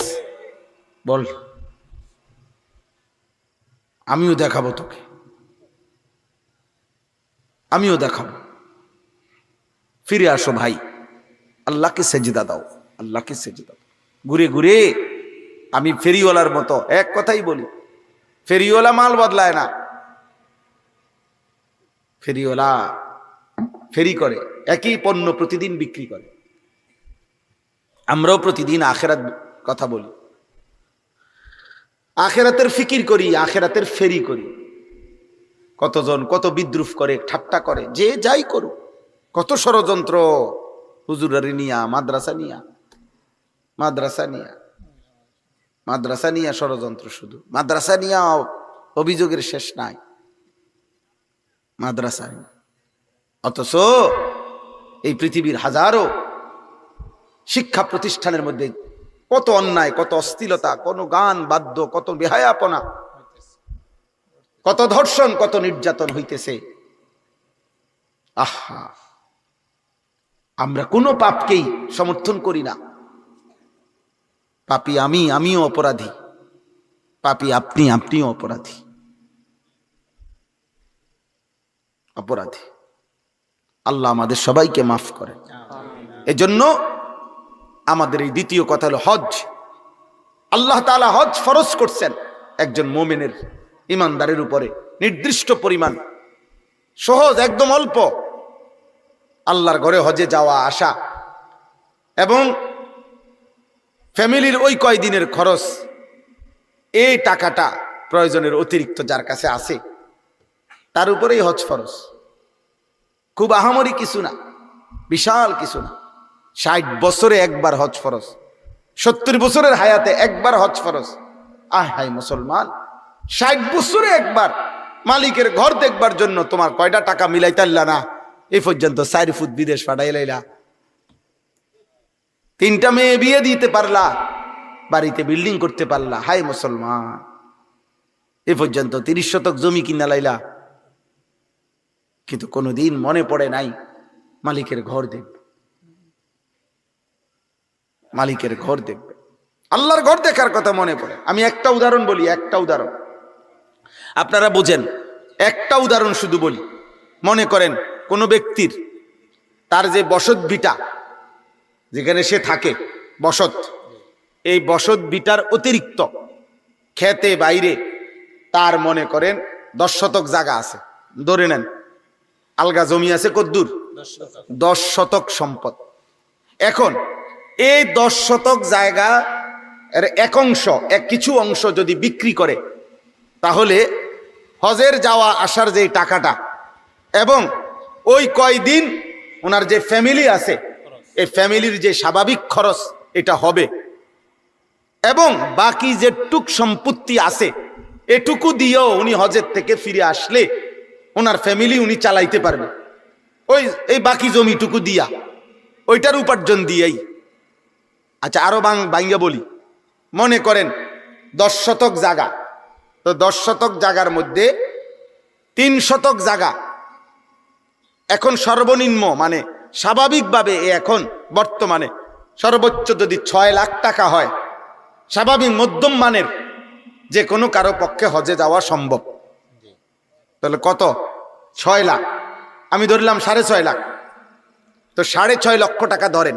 বল, আমিও দেখাবো তোকে, আমিও দেখাবো। ফিরে আসো ভাই, আল্লাহকে সেজদা দাও, আল্লাহকে সেজদা দাও। ঘুরে ঘুরে আমি ফেরিওয়ালার মতো এক কথাই বলি, ফেরিওয়ালা মাল বদলায় না। ফেরিওয়ালা ফেরি করে, একই পণ্য প্রতিদিন বিক্রি করে। আমরাও প্রতিদিন আখেরাত কথা বলি, আখেরাতের ফিকির করি, আখেরাতের ফেরি করি। কতজন কত বিদ্রুপ করে, ঠাট্টা করে, যে যাই করুক, কত ষড়যন্ত্র হুজুরারি নিয়া, মাদ্রাসা নিয়া, মাদ্রাসা নিয়া, মাদ্রাসা নিয়া ষড়যন্ত্র, শুধু মাদ্রাসা নিয়া অভিযোগের শেষ নাই। মাদ্রাসা অথচ এই পৃথিবীর হাজারো শিক্ষা প্রতিষ্ঠানের মধ্যে কত অন্যায়, কত অশ্লীলতা, কত গান বাদ্য, কত বেহায়াপনা, কত ধর্ষণ, কত নির্যাতন হইতেছে। আহা, আমরা কোনো পাপকেই সমর্থন করি না। পাপী আমি, আমিও অপরাধী। পাপী আপনি, আপনিও অপরাধী। অপরাধী। আল্লাহ আমাদের সবাইকে মাফ করে। এজন্য আমাদের এই দ্বিতীয় কথা হলো হজ। আল্লাহ তাআলা হজ ফরজ করছেন একজন মুমিনের, ইমানদারের উপরে নির্দিষ্ট পরিমাণ, সহজ, একদম অল্প। আল্লাহর ঘরে হজে যাওয়া আসা এবং ফ্যামিলির ওই কয়দিনের খরচ, এই টাকাটা প্রয়োজনের অতিরিক্ত যার কাছে আছে তার উপরেই হজ ফরজ। খুব আহামরি কিছু না, বিশাল কিছু না। 60 বছরে একবার হজ ফরজ, 70 বছরের হায়াতে একবার হজ ফরজ। আয় হায় মুসলমান, 60 বছরে একবার মালিকের ঘর দেখবার জন্য তোমার কয়টা টাকা মিলাইতাল্লা না? এই পর্যন্ত 4 ফুট বিদেশ পাঠাই লাইলা, 3টা মেয়ে বিয়ে দিতে পারলা, বাড়িতে বিল্ডিং করতে পারলা। হায় মুসলমান, এ পর্যন্ত 30 শতক জমি কিনা লাইলা, কিন্তু কোনোদিন মনে পড়ে নাই মালিকের ঘর দেখবে, মালিকের ঘর দেখবে, আল্লাহর ঘর দেখার কথা মনে পড়ে। আমি একটা উদাহরণ বলি, একটা উদাহরণ আপনারা বোঝেন। একটা উদাহরণ শুধু বলি। মনে করেন কোনো ব্যক্তির তার যে বসত ভিটা, যেখানে সে থাকে বসত, এই বসত ভিটার অতিরিক্ত খেতে বাইরে তার মনে করেন 10 শতক জায়গা আছে, ধরে নেন। আলগা জমি আছে কদ্দুর? 10 শতক সম্পদ। এখন এই 10 শতক জায়গা এর কিছু অংশ যদি বিক্রি করে, তাহলে হজের যাওয়া আসার যে টাকাটা এবং ওই কয়দিন ওনার যে ফ্যামিলি আছে, এই ফ্যামিলির যে স্বাভাবিক খরচ এটা হবে, এবং বাকি যেটুক সম্পত্তি আছে এটুকু দিয়েও উনি হজের থেকে ফিরে আসলে ওনার ফ্যামিলি উনি চালাইতে পারবে। এই বাকি জমিটুকু দিয়া, ওইটার উপার্জন দিয়েই। আচ্ছা, আরো বাঙ্গা বলি। মনে করেন 10 শতক জায়গা, তো 10 শতক জায়গার মধ্যে 3 শতক জায়গা এখন সর্বনিম্ন, মানে স্বাভাবিকভাবে এখন বর্তমানে সর্বোচ্চ যদি 6 লাখ টাকা হয়, স্বাভাবিক মধ্যম মানের যে কোনো কারো পক্ষে হজে যাওয়া সম্ভব। তাহলে কত? 6 লাখ। আমি ধরলাম 6.5 লাখ, তো 6.5 লক্ষ টাকা ধরেন।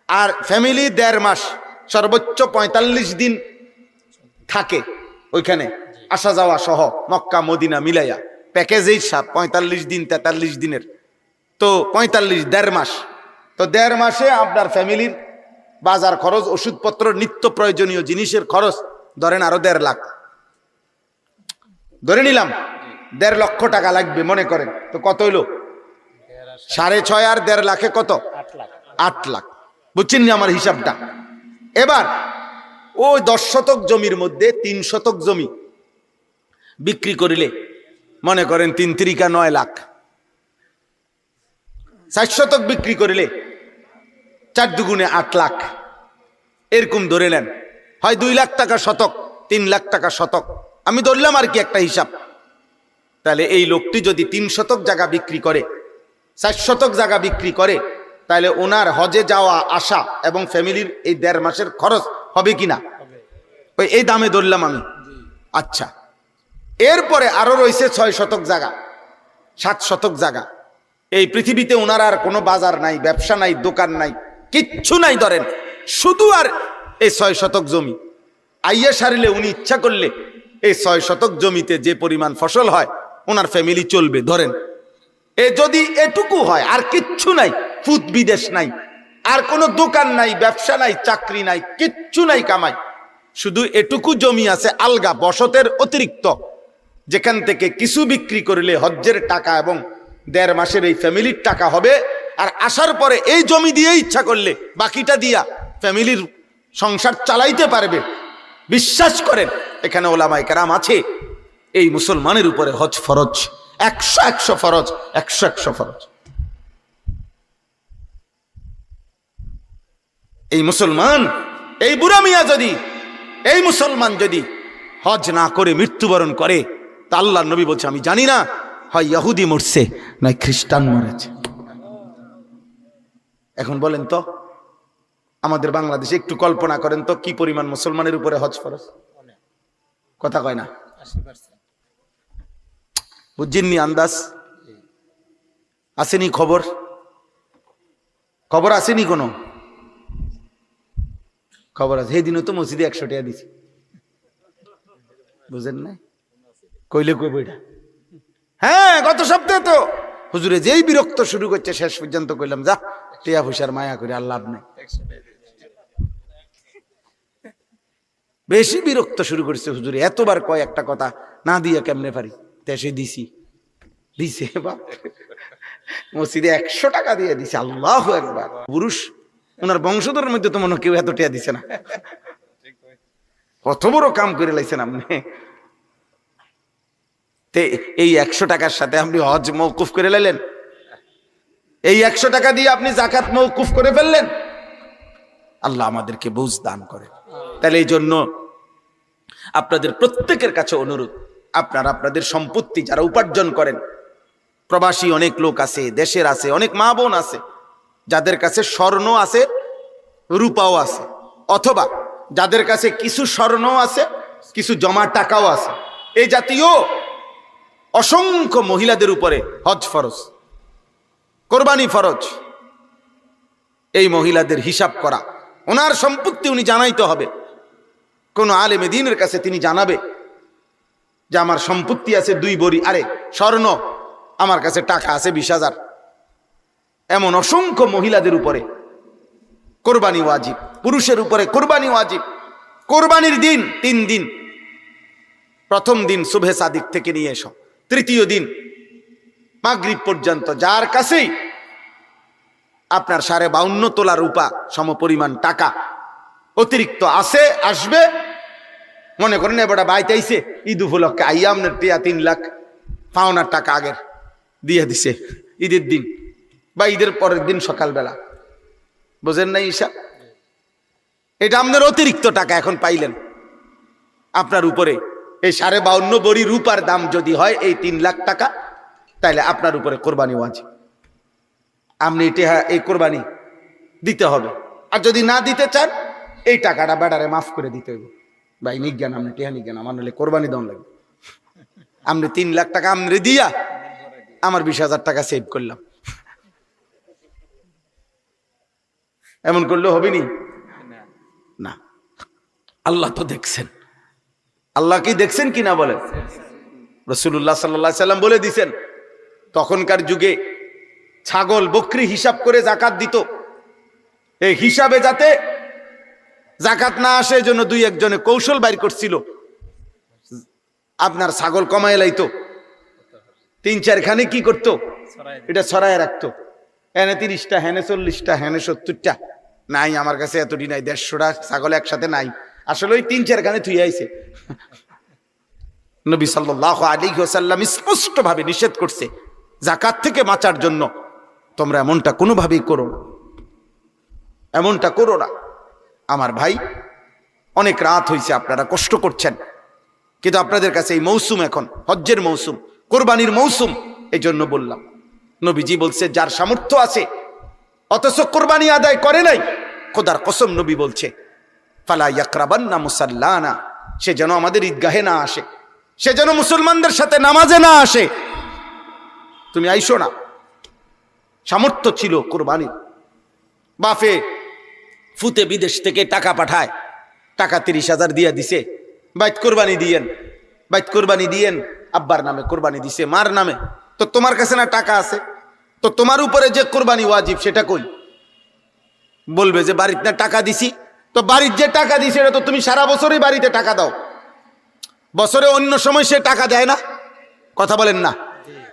আর ফ্যামিলি 1.5 মাস, সর্বোচ্চ 45 দিন থাকে ওইখানে, আসা যাওয়া সহ মক্কা মদিনা মিলাইয়া প্যাকেজেই 45 দিন, 43 দিনের, তো 45, 1.5 মাস। তো 1.5 মাসে আপনার ফ্যামিলির বাজার খরচ, ওষুধপত্র, নিত্য প্রয়োজনীয় জিনিসের খরচ ধরেন আরো 1.5 লাখ ধরে নিলাম। 1.5 লক্ষ টাকা লাগবে মনে করেন। তো কত হইল? 6.5 আর 1.5 লাখে কত? 8 লাখ। বুঝছেন না আমার হিসাবটা? এবার ওই 10 শতক জমির মধ্যে 3 শতক জমি বিক্রি করিলে মনে করেন 3 3 9 লাখ। 4 শতক বিক্রি করিলে 4 দুগুণে 8 লাখ, এরকম ধরে নেন। হয় 2 লাখ টাকা শতক, 3 লাখ টাকা শতক, আমি ধরলাম আর কি একটা হিসাব। তাহলে এই লোকটি যদি 3 শতক জায়গা বিক্রি করে, 4 শতক জায়গা বিক্রি করে, তাহলে ওনার হজে যাওয়া আসা এবং ফ্যামিলির এই 1.5 মাসের খরচ হবে কিনা? ওই এই দামে ধরলাম আমি। আচ্ছা, এরপরে আরো রয়েছে 6 শতক জায়গা, 7 শতক জায়গা। এই পৃথিবীতে ওনার আর কোনো বাজার নাই, ব্যবসা নাই, দোকান নাই, কিচ্ছু নাই ধরেন, শুধু আর এই 6 শতক জমি। আইয়া সারিলে উনি ইচ্ছা করলে এই 6 শতক জমিতে যে পরিমাণ ফসল হয় ওনার ফ্যামিলি চলবে ধরেন। যদি এটুকু হয়, আর কিচ্ছু নাই, ফুত বিদেশ নাই, আর কোনো দোকান নাই, ব্যবসা নাই, চাকরি নাই, কিচ্ছু নাই কামাই, শুধু এটুকু জমি আছে আলগা বসতের অতিরিক্ত, যেখান থেকে কিছু বিক্রি করলে হজ্জের টাকা এবং 1.5 মাসের এই ফ্যামিলির টাকা হবে। আর আসার পরে এই জমি দিয়ে ইচ্ছা করলে বাকিটা দিয়া ফ্যামিলির সংসার চালাইতে পারবে। বিশ্বাস করেন, এখানে ওলামায়ে কেরাম আছে, এই মুসলমানের উপরে হজ ফরজ, 100 ফরজ, 100 ফরজ। এই মুসলমান, এই বুড়া মিয়া যদি, এই মুসলমান যদি হজ না করে মৃত্যুবরণ করে, তা আল্লাহর নবী বলছে আমি জানি না হয় ইহুদি মরছে নয় খ্রিস্টান মরেছে। এখন বলেন তো আমাদের বাংলাদেশে একটু কল্পনা করেন তো কি পরিমাণ মুসলমানের উপরে হজ ফরজ। কথা কয় না, বুঝছেননি? আন্দাজ আসেনি? খবর আসেনি? কোনো খবর আছে? সেই দিনও তো মসজিদে 100 টাকা দিছি, বুঝেন না? কইলে কই বইটা? হ্যাঁ, গত সপ্তাহে তো হুজুরে যেই বিরক্ত শুরু করছে, শেষ পর্যন্ত কইলাম যা টিয়া পয়সার মায়া করে আর লাভ নাই। বেশি বিরক্ত শুরু করছে হুজুরে, এতবার কয় একটা কথা না দিয়ে কেমনে পারি, তেসে দিছি, দিছে বাপ মসজিদে 100 টাকা দিয়ে দিছে। আল্লাহু আকবার। পুরুষ ওনার বংশধরের মধ্যে তো মনে কেউ এত টাকা দিছে না। কত বড় কাম করে লাইছেন আপনি। এই 100 টাকার সাথে আপনি হজ মওকুফ করে লাইলেন, এই 100 টাকা দিয়ে আপনি যাকাত মওকুফ করে ফেললেন। আল্লাহ আমাদেরকে বুঝ দান করে। তাহলে এই জন্য আপনাদের প্রত্যেকের কাছে অনুরোধ, আপনারা আপনাদের সম্পত্তি যারা উপার্জন করেন, প্রবাসী অনেক লোক আছে, দেশের আছে, অনেক মা বোন আছে যাদের কাছে স্বর্ণ আছে, রূপাও আছে, অথবা যাদের কাছে কিছু স্বর্ণ আছে, কিছু জমা টাকাও আছে, এই জাতীয় অসংখ্য মহিলাদের উপরে হজ ফরজ, কোরবানি ফরজ। এই মহিলাদের হিসাব করা, ওনার সম্পত্তি উনি জানাইতে হবে। কোন আলেমে দ্বীনের কাছে তিনি জানাবে যে আমার সম্পত্তি আছে 2 ভরি, আরে স্বর্ণ, আমার কাছে টাকা আছে 20,000। এমন অসংখ্য মহিলাদের উপরে কোরবানি ওয়াজিব, পুরুষের উপরে কোরবানি ওয়াজিব। কোরবানির দিন 3 দিন, প্রথম দিন সুবহে সাদিক থেকে নিয়ে এসো, তৃতীয় দিন মাগরিব পর্যন্ত যার কাছেই আপনার 52.5 তোলা রূপা সমপরিমাণ টাকা অতিরিক্ত আছে, আসবে, মনে করেন এবারে বাইতে আইছে, ঈদ উপলক্ষে আইয়া আপনার 3 লাখ পাওনার টাকা আগের দিয়ে দিছে ঈদের দিন বা ঈদের পরের দিন সকালবেলা, বুঝেন না ঈশা? এটা আপনার অতিরিক্ত টাকা এখন পাইলেন আপনার উপরে। এই 52.5 ভরি রূপার দাম যদি হয় এই 3 লাখ টাকা, তাইলে আপনার উপরে কোরবানি ওয়াজিব। আপনি এই কোরবানি দিতে হবে। আর যদি না দিতে চান, এই টাকাটা বেটারে মাফ করে দিতে হইব। ভাই নিজ্ঞান, আপনি টেহা নিজ্ঞান, আমার নাহলে কোরবানি দেওয়া লাগবে। আপনি 3 লাখ টাকা আমরে দিয়া আমার 20,000 টাকা সেভ করলাম, এমন করলে হবে নি? না, আল্লাহ তো দেখছেন। আল্লাহ কি দেখছেন কিনা বলেন? রাসূলুল্লাহ সাল্লাল্লাহু আলাইহি সাল্লাম বলে দিয়েছেন, তখনকার যুগে ছাগল বকরি হিসাব করে যাকাত দিত। এই হিসাবে যাতে যাকাত না আসে, এজন্য 2-1 জনে কৌশল বাইর করছিল, আপনার ছাগল কমায় লাইতো, 3-4 খানে কি করতো, এটা ছড়ায় রাখতো, হেনে 30টা, হেনে 40টা, হেনে 70টা, নাই আমার কাছে এতটি নাই, 150টা ছাগল একসাথে নাই, আসলে ওই 3-4 খানে থুই আইছে। নবী সাল্লাল্লাহু আলাইহি ওয়াসাল্লাম স্পষ্ট ভাবে নিষেধ করছে যাকাত থেকে বাঁচার জন্য। তোমরা এমনটা কোনোভাবেই করো না, এমনটা করো না। আমার ভাই, অনেক রাত হয়েছে, আপনারা কষ্ট করছেন, কিন্তু আপনাদের কাছে এই মৌসুম এখন হজ্জের মৌসুম, কোরবানির মৌসুম, এই জন্য বললাম। নবীজি বলছে যার সামর্থ্য আছে অথচ কোরবানি আদায় করে নাই, খোদার কসম নবী বলছে ফালা ইয়াকরাবান্না মুসাল্লানা, সে যেন আমাদের ঈদগাহে না আসে, সে যেন মুসলমানদের সাথে নামাজে না আসে। তুমি আইসো না। সামর্থ্য ছিল কোরবানির, বাফে ফুতে বিদেশ থেকে টাকা পাঠায়, টাকা 30,000 দিয়া দিছে, বাইত কোরবানি দিয়েন, বাইত কোরবানি দিয়েন, আব্বার নামে কোরবানি দিছে, মার নামে তো তোমার কাছে না টাকা আছে, তো তোমার উপরে যে কোরবানি ওয়াজিব সেটা কই? বলবে যে বাড়িতে না টাকা দিছি। তো বাড়ির যে টাকা দিছে এটা তো তুমি সারা বছরই বাড়িতে টাকা দাও, বছরে অন্য সময় সে টাকা দেয় না, কথা বলেন না?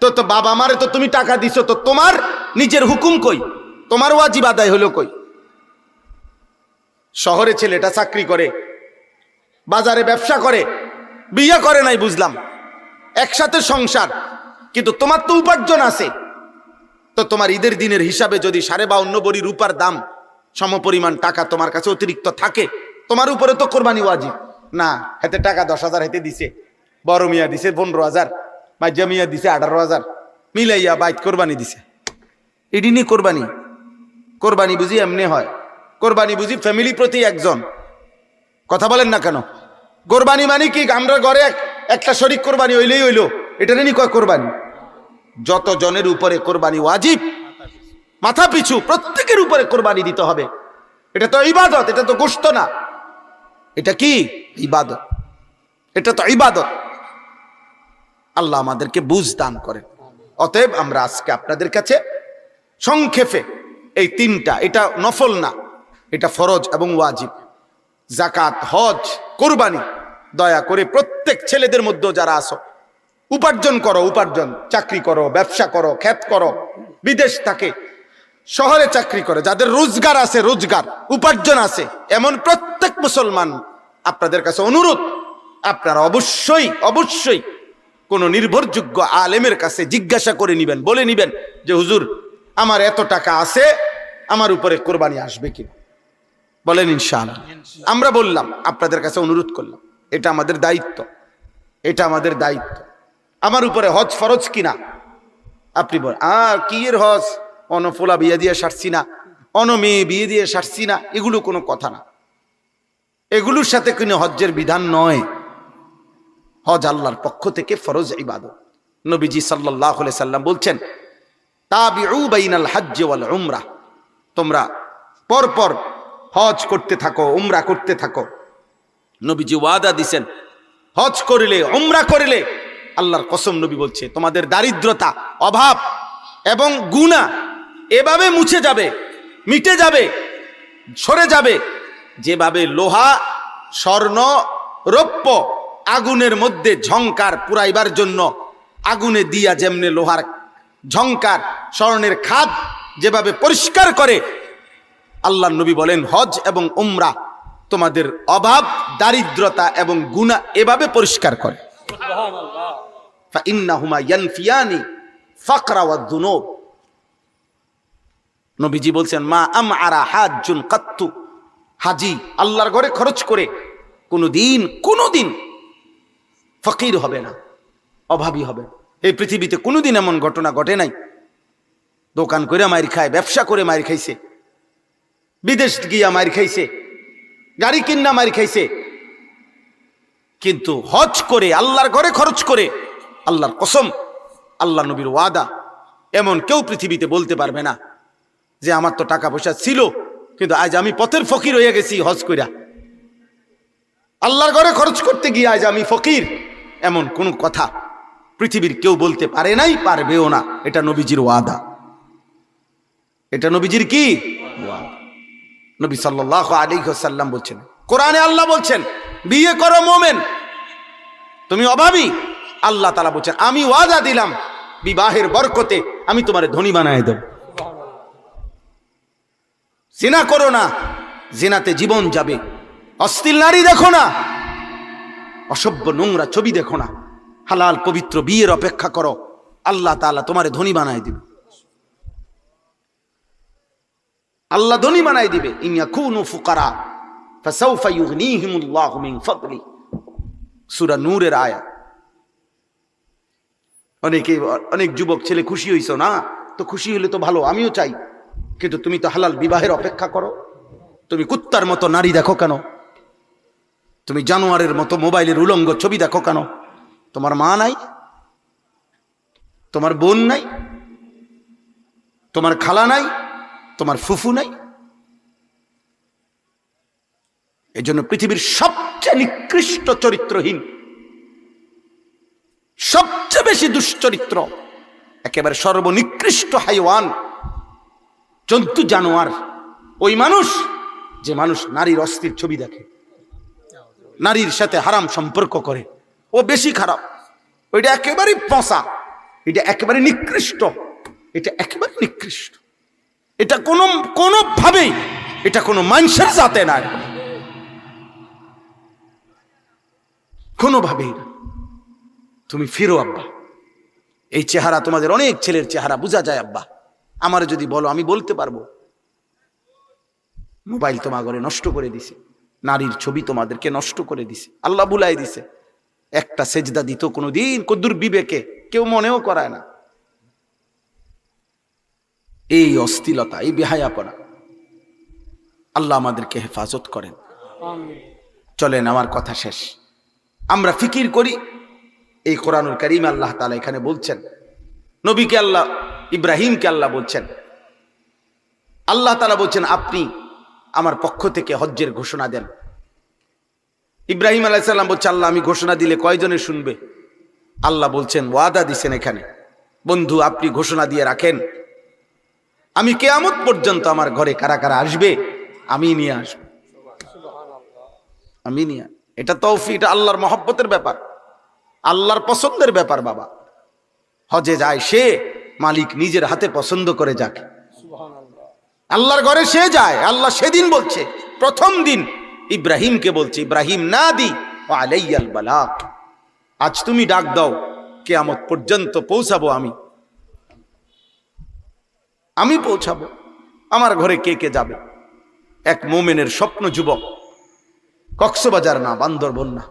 তো তো বাবা মারে তো তুমি টাকা দিছো, তো তোমার নিজের হুকুম কই? তোমার ওয়াজিব আদায় হলো কই? শহরে ছেলেটা চাকরি করে, বাজারে ব্যবসা করে, বিয়ে করে নাই বুঝলাম, একসাথে সংসার, কিন্তু তোমার তো উপার্জন আছে। তো তোমার ঈদের দিনের হিসাবে যদি 52.5 ভরি রূপার দাম সমপরিমাণ টাকা তোমার কাছে অতিরিক্ত থাকে, তোমার উপরে তো কোরবানি ওয়াজিব না। হাতে টাকা 10,000 হাতে দিছে, বড় মিয়া দিছে 15,000, মাইজা মিয়া দিছে 18,000, মিলাইয়া বাইত কোরবানি দিছে। এটি নিয়ে কোরবানি? কোরবানি বুঝি এমনি হয়? কোরবানি বুঝি ফ্যামিলি প্রতি একজন, কথা বলেন না কেন? কোরবানি মানে কি আমরা ঘরে একটা শরীক কোরবানি হইলেই হইলো, এটা নিয়ে কয় কোরবানি? যত জনের উপরে কোরবানি ওয়াজিব, মাথা পিছু প্রত্যেকের উপরে কোরবানি দিতে হবে। এটা তো ইবাদত, এটা তো গোশত না, এটা কি ইবাদত, এটা তো ইবাদত। আল্লাহ আমাদেরকে বুঝ দান করেন। অতএব আমরা আজকে আপনাদের কাছে সংক্ষেপে এই তিনটা, এটা নফল না, এটা ফরজ এবং ওয়াজিব, যাকাত, হজ, কোরবানি, দয়া করে প্রত্যেক ছেলেদের মধ্যে যারা আছো, উপার্জন করো, উপার্জন, চাকরি করো, ব্যবসা করো, ক্ষেত করো, বিদেশ থাকে, শহরে চাকরি করে, যাদের রোজগার আছে, রোজগার উপার্জন আছে, এমন প্রত্যেক মুসলমান আপনাদের কাছে অনুরোধ, আপনারা অবশ্যই অবশ্যই কোন নির্ভরযোগ্য আলেমের কাছে জিজ্ঞাসা করে নিবেন, বলে নিবেন যে হুজুর আমার এত টাকা আছে, আমার উপরে কোরবানি আসবে কিনা, বলেন ইনশাআল্লাহ। আমরা বললাম, আপনাদের কাছে অনুরোধ করলাম, এটা আমাদের দায়িত্ব, এটা আমাদের দায়িত্ব। আমার উপরে হজ ফরজ কিনা আপনি বল, কি এর হজ, অনফোলা বিয়ে দিয়ে সারছি না, মেয়ে বিয়ে দিয়ে সারছি না, এগুলো কোনো কথা না, এগুলোর সাথে কোনো হজ্জের বিধান নয়। হজ আল্লাহর পক্ষ থেকে ফরজ ইবাদত। নবীজি সাল্লাল্লাহু আলাইহি সাল্লাম বলছেন, তাবিউ বাইনাল হজ্জ ওয়াল উমরা, তোমরা পরপর হজ করতে থাকো, উমরা করতে থাকো। নবীজি ওয়াদা দিছেন, হজ করিলে, উমরা করিলে, আল্লাহর কসম নবী বলছে, তোমাদের দারিদ্রতা, অভাব এবং গুনাহ এভাবে মুছে যাবে, মিটে যাবে, সরে যাবে, যেভাবে লোহা, স্বর্ণ, রৌপ্য আগুনের মধ্যে ঝংকার পুরাইবার জন্য আগুনে দিয়া যেমনে লোহার ঝংকার, স্বর্ণের খাদ যেভাবে পরিষ্কার করে, আল্লাহ নবী বলেন হজ এবং উমরা তোমাদের অভাব, দারিদ্রতা এবং গুনাহ এভাবে পরিষ্কার করে। ফাইন্নাহুমা ইয়ানফিয়ানি ফাকরা ওয়াদ দুনুব। নবীজি বলছেন, মা আমআরা হাজ্জুন কাত্তু, হাজি আল্লাহর ঘরে খরচ করে কোনোদিন ফকির হবে না, অভাবী হবে। এই পৃথিবীতে কোনোদিন এমন ঘটনা ঘটে নাই, দোকান করে মাইর খায়, ব্যবসা করে মাইর খাইছে, বিদেশ গিয়া মাইর খাইছে, গাড়ি কিন্না মাইর খাইছে, কিন্তু হজ করে, আল্লাহর ঘরে খরচ করে, আল্লাহর কসম, আল্লাহ নবীর ওয়াদা, এমন কেউ পৃথিবীতে বলতে পারবে না যে আমার তো টাকা পয়সা ছিল কিন্তু আজ আমি পথের ফকির হয়ে গেছি হজ কইরা, আল্লাহর ঘরে খরচ করতে গিয়ে আজ আমি ফকির, এমন কোন কথা পৃথিবীর কেউ বলতে পারে নাই, পারবেও না। এটা নবীজির ওয়াদা, এটা নবীজির কি ওয়াদা। নবী সাল্লাল্লাহু আলাইহি ওয়াসাল্লাম বলছেন, কোরআনে আল্লাহ বলছেন, বিয়ে করো মোমেন, তুমি অভাবী, আল্লাহ তাআলা বলছেন আমি ওয়াদা দিলাম বিবাহের বরকতে আমি তোমারে ধনী বানায় দেব। জিনা করো না, জিনাতে জীবন যাবে। অশ্লীল নারী দেখো না, অসভ্য নোংরা ছবি দেখো না, হালাল পবিত্র বিয়ের অপেক্ষা করো, আল্লাহ তাআলা তোমারে ধনী বানায় দিবে, আল্লাহ ধনী বানায় দিবে। ইন ইয়াকুনু ফুকারা ফাসাউফা ইউগনিহিমুল্লাহু মিন ফাদলি, সূরা নূরের আয়াত। অনেক যুবক ছেলে খুশি হইছো না, তো খুশি হলে তো ভালো, আমিও চাই, কিন্তু তুমি তো হালাল বিবাহের অপেক্ষা করো। তুমি কুত্তার মতো নারী দেখো কেন? তুমি জানোয়ারের মতো মোবাইলের উলঙ্গ ছবি দেখো কেন? তোমার মা নাই, তোমার বোন নাই, তোমার খালা নাই, তোমার ফুফু নাই? এজন্য পৃথিবীর সবচেয়ে নিকৃষ্ট চরিত্রহীন, সবচেয়ে বেশি দুশ্চরিত্র একেবারে সর্বনিকৃষ্ট হাইওয়ান, জন্তু জানোয়ার ওই মানুষ যে মানুষ নারীর অস্থির ছবি দেখে, নারীর সাথে হারাম সম্পর্ক করে, ও বেশি খারাপ। ওইটা একেবারে পচা, এটা একেবারে নিকৃষ্ট, এটা একেবারে নিকৃষ্ট। এটা কোনোভাবেই এটা কোনো মানুষের জাতে না, কোনোভাবেই না। তুমি ফিরো আব্বা, এই চেহারা তোমাদের অনেক ছেলের চেহারা বোঝা যায় আব্বা। আমার যদি বলো আমি বলতে পারবো। মোবাইল তোমার ঘরে নষ্ট করে দিছে, নারীর ছবি তোমাদেরকে নষ্ট করে দিছে, আল্লাহ বুলাই দিছে। একটা সেজদা দিত কোনোদিন কদ্দুর বিবেকে কেউ মনেও করায় না। এই অস্থিলতা, এই বেহায়াপনা, আল্লাহ আমাদেরকে হেফাজত করেন। চলেন, আমার কথা শেষ। আমরা ফিকির করি এই কোরআনুল কারীম আল্লাহ তাআলা এখানে বলছেন, নবীকে আল্লাহ, ইব্রাহিমকে আল্লাহ বলছেন, আল্লাহ তাআলা বলছেন আপনি আমার পক্ষ থেকে হজ্জের ঘোষণা দেন। ইব্রাহিম আলাইহিস সালাম বলছে আল্লাহ আমি ঘোষণা দিলে কয়জনে শুনবে? আল্লাহ বলছেন, ওয়াদা দিছেন এখানে, বন্ধু আপনি ঘোষণা দিয়ে রাখেন আমি কিয়ামত পর্যন্ত আমার ঘরে কারা কারা আসবে আমি নিয়ে আসব, আমি নিয়ে। এটা তৌফিক, এটা আল্লাহর মহব্বতের ব্যাপার, আল্লাহর পছন্দের ব্যাপার। বাবা হজে যায় সে, মালিক নিজের হাতে পছন্দ করে যাক, আল্লাহর ঘরে সে যায়। আল্লাহ সেদিন বলছে, প্রথম দিন ইব্রাহিমকে বলছে, ইব্রাহিম নাদি ওয়া আলাইয়াল বালাগ, আজ তুমি ডাক দাও, কিয়ামত পর্যন্ত পৌঁছাবো আমি পৌঁছাবো। আমার ঘরে কে কে যাবে? এক মোমেনের স্বপ্ন যুবক, কক্সবাজার না, বান্দরবন না,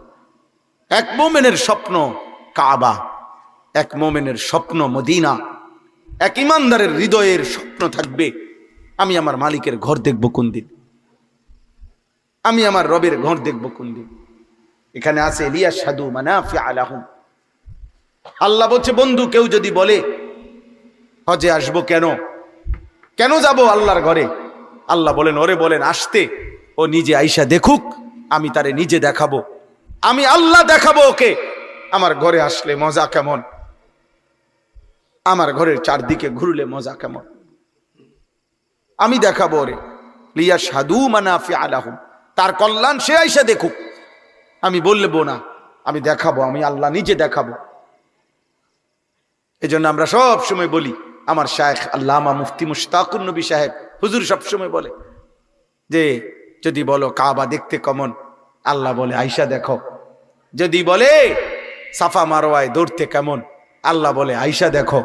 এক মোমেনের স্বপ্ন কাবা, এক মোমেনের স্বপ্ন মদিনা, এক ইমানদারের হৃদয়ের স্বপ্ন থাকবে আমি আমার মালিকের ঘর দেখব কোন দিন, আমি আমার রবের ঘর দেখব কোন দিন। এখানে আছে লিয়াশহাদু মানাফিআ লাহুম। আল্লাহ বলছে বন্ধু কেউ যদি বলে হজে আসবো, কেন যাব আল্লাহর ঘরে? আল্লাহ বলেন ওরে বলেন আসতে, ও নিজে আইসা দেখুক, আমি তারে নিজে দেখাবো, আমি আল্লাহ দেখাবো ওকে আমার ঘরে আসলে মজা কেমন, আমার ঘরের চারদিকে ঘুরলে মজা কেমন, আমি দেখাবো ওরে। লিয়াশহাদু মানাফিআ লাহুম, তার কল্যাণ সে আইসা দেখুক, আমি বলবো না, আমি দেখাবো, আমি আল্লাহ নিজে দেখাবো। এজন্য আমরা সব সময় বলি, আমার শায়েখ আল্লামা মুফতি মুশতাকুর নবী সাহেব হুজুর সব সময় বলে যে যদি বলো কাবা দেখতে কেমন, আল্লাহ বলে আইসা দেখো। যদি বলে সাফা মারওয়ায় দৌড়তে কেমন, আল্লাহ বলে আইসা দেখো।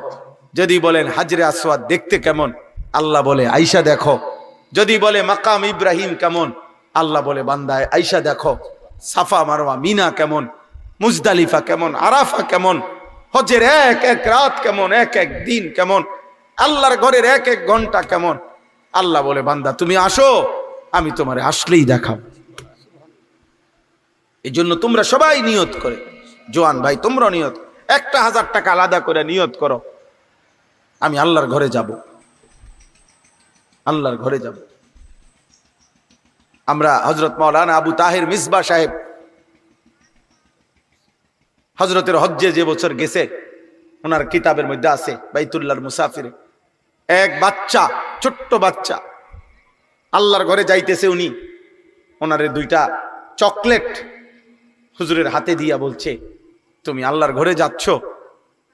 যদি বলেন হাজরে আসওয়াদ দেখতে কেমন, আল্লাহ বলে আইসা দেখো। যদি বলে মাকাম ইব্রাহিম কেমন, আল্লাহ বলে বান্দায় আইসা দেখো। সাফা মারওয়া মিনা কেমন, মুজদালিফা কেমন, আরাফা কেমন, হজের এক এক রাত কেমন, এক এক দিন কেমন, আল্লাহর ঘরের এক এক ঘন্টা কেমন, আল্লাহ বলে বান্দা তুমি আসো, আমি তোমারে আসলেই দেখাবো। এই জন্য তোমরা সবাই নিয়ত করে, জোয়ান ভাই তোমরা নিয়ত, 1000 টাকা আলাদা করে নিয়ত করো, আমি আল্লাহর ঘরে যাব, আল্লাহর ঘরে যাব। আমরা হযরত মাওলানা আবু তাহের মিসবাহ সাহেব হযরতের হজ্জে যে বছর গেছে, ওনার কিতাবের মধ্যে আছে বাইতুল্লাহর মুসাফিরে, এক বাচ্চা, ছোট্ট বাচ্চা আল্লাহর ঘরে যাইতেছে, উনি ওনারে 2টা চকলেট হুজুরের হাতে দিয়া বলছে তুমি আল্লাহর ঘরে যাচ্ছ,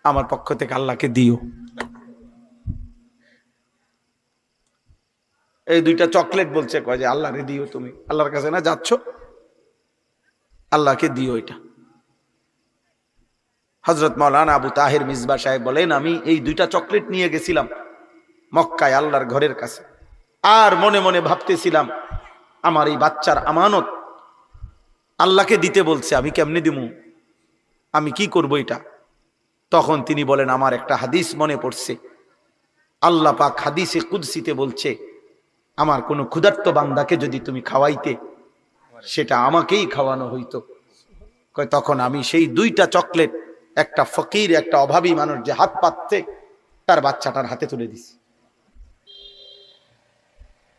আমার পক্ষ থেকে আল্লাহকে দিও। এই 2টা চকলেট বলছে, কয় যে আল্লাহরে দিও, তুমি আল্লাহর কাছে না যাচ্ছ, আল্লাহকে দিও এটা। হযরত মাওলানা আবু তাহের মিসবাহ সাহেব বলেন আমি এই 2টা চকলেট নিয়ে গেছিলাম মক্কায় আল্লাহর ঘরের কাছে, আর মনে মনে ভাবতেছিলাম আমার এই বাচ্চার আমানত আল্লাহকে দিতে বলছে, আমি কেমনে দিমু, আমি কি করব এটা। তখন তিনি বলেন আমার একটা হাদিস মনে পড়ছে, আল্লাহ পাক হাদিসে কুদসিতে বলছে আমার কোনো ক্ষুধার্ত বান্দাকে যদি তুমি খাওয়াইতে, সেটা আমাকেই খাওয়ানো হইতো। কয় তখন আমি সেই 2টা চকলেট একটা ফকির, একটা অভাবী মানুষ যে হাত পাচ্ছে, তার বাচ্চাটার হাতে তুলে দিছি,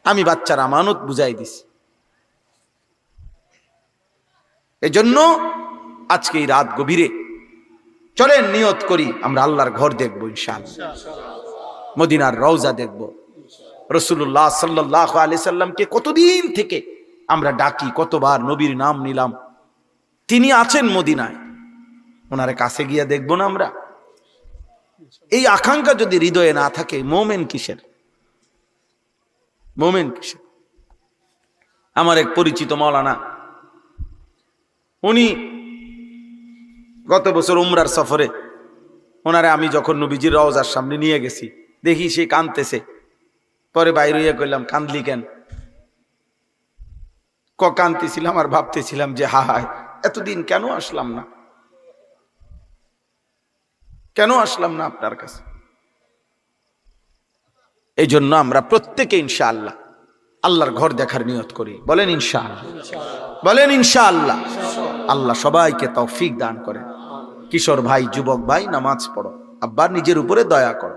আমি বাচ্চার আমানত বুঝাই দিছি। এজন্য আজকে এই রাত গভীরে চলেন নিয়ত করি আমরা আল্লাহর ঘর দেখবো ইনশাআল্লাহ, মদিনার রওজা দেখব। রাসূলুল্লাহ সাল্লাল্লাহু আলাইহি সাল্লামকে কতদিন থেকে আমরা ডাকি, কতবার নবীর নাম নিলাম, তিনি আছেন মদিনায়, ওনার কাছে গিয়ে দেখবো না আমরা? এই আকাঙ্ক্ষা যদি হৃদয়ে না থাকে, মোমেন কিসের? মোমেন কিসের? আমার এক পরিচিত মাওলানা, উনি গত বছর উমরার সফরে ওনারে আমি যখন নবীজির রওজার সামনে নিয়ে গেছি, দেখি সে কাঁদতেছে। পরে বাইরে হইয়া কইলাম, কান্দলি কেন? কাঁদতেছিলাম আর ভাবতেছিলাম যে হায় এতদিন কেন আসলাম না, কেন আসলাম না আপনার কাছে। এই জন্য আমরা প্রত্যেকে ইনশাআল্লাহ আল্লাহর ঘর দেখার নিয়ত করি। বলেন ইনশাআল্লাহ, বলেন ইনশাআল্লাহ। আল্লাহ সবাইকে তৌফিক দান করেন। কিশোর ভাই, যুবক ভাই, নামাজ পড়ো, আব্বার নিজের উপরে দয়া করো,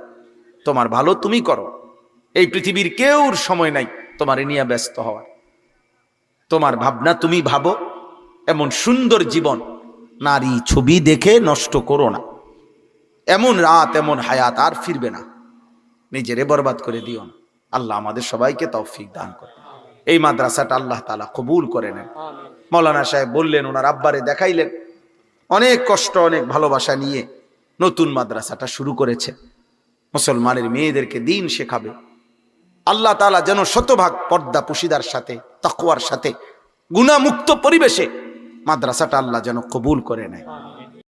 তোমার ভালো তুমি করো। এই পৃথিবীর কেউর সময় নাই তোমার নিয়ে ব্যস্ত হওয়ার। তোমার ভাবনা তুমি ভাবো, এমন সুন্দর জীবন নারী ছবি দেখে নষ্ট করো না। এমন রাত, এমন হায়াত আর ফিরবে না, নিজেরে বরবাদ করে দিও না। আল্লাহ আমাদের সবাইকে তৌফিক দান করে। এই মাদ্রাসাটা আল্লাহ তাআলা কবুল করে নেন। মাওলানা সাহেব বললেন, ওনার আব্বারে দেখাইলেন, অনেক কষ্ট অনেক ভালোবাসা নিয়ে নতুন মাদ্রাসাটা শুরু করেছে। মুসলমানের মেয়েদেরকে দিন শেখাবে। আল্লাহ তাআলা যেন শতভাগ পর্দা পুশিদার সাথে, তাকওয়ার সাথে, গুনাহমুক্ত পরিবেশে মাদ্রাসাটা আল্লাহ যেন কবুল করে নেয়।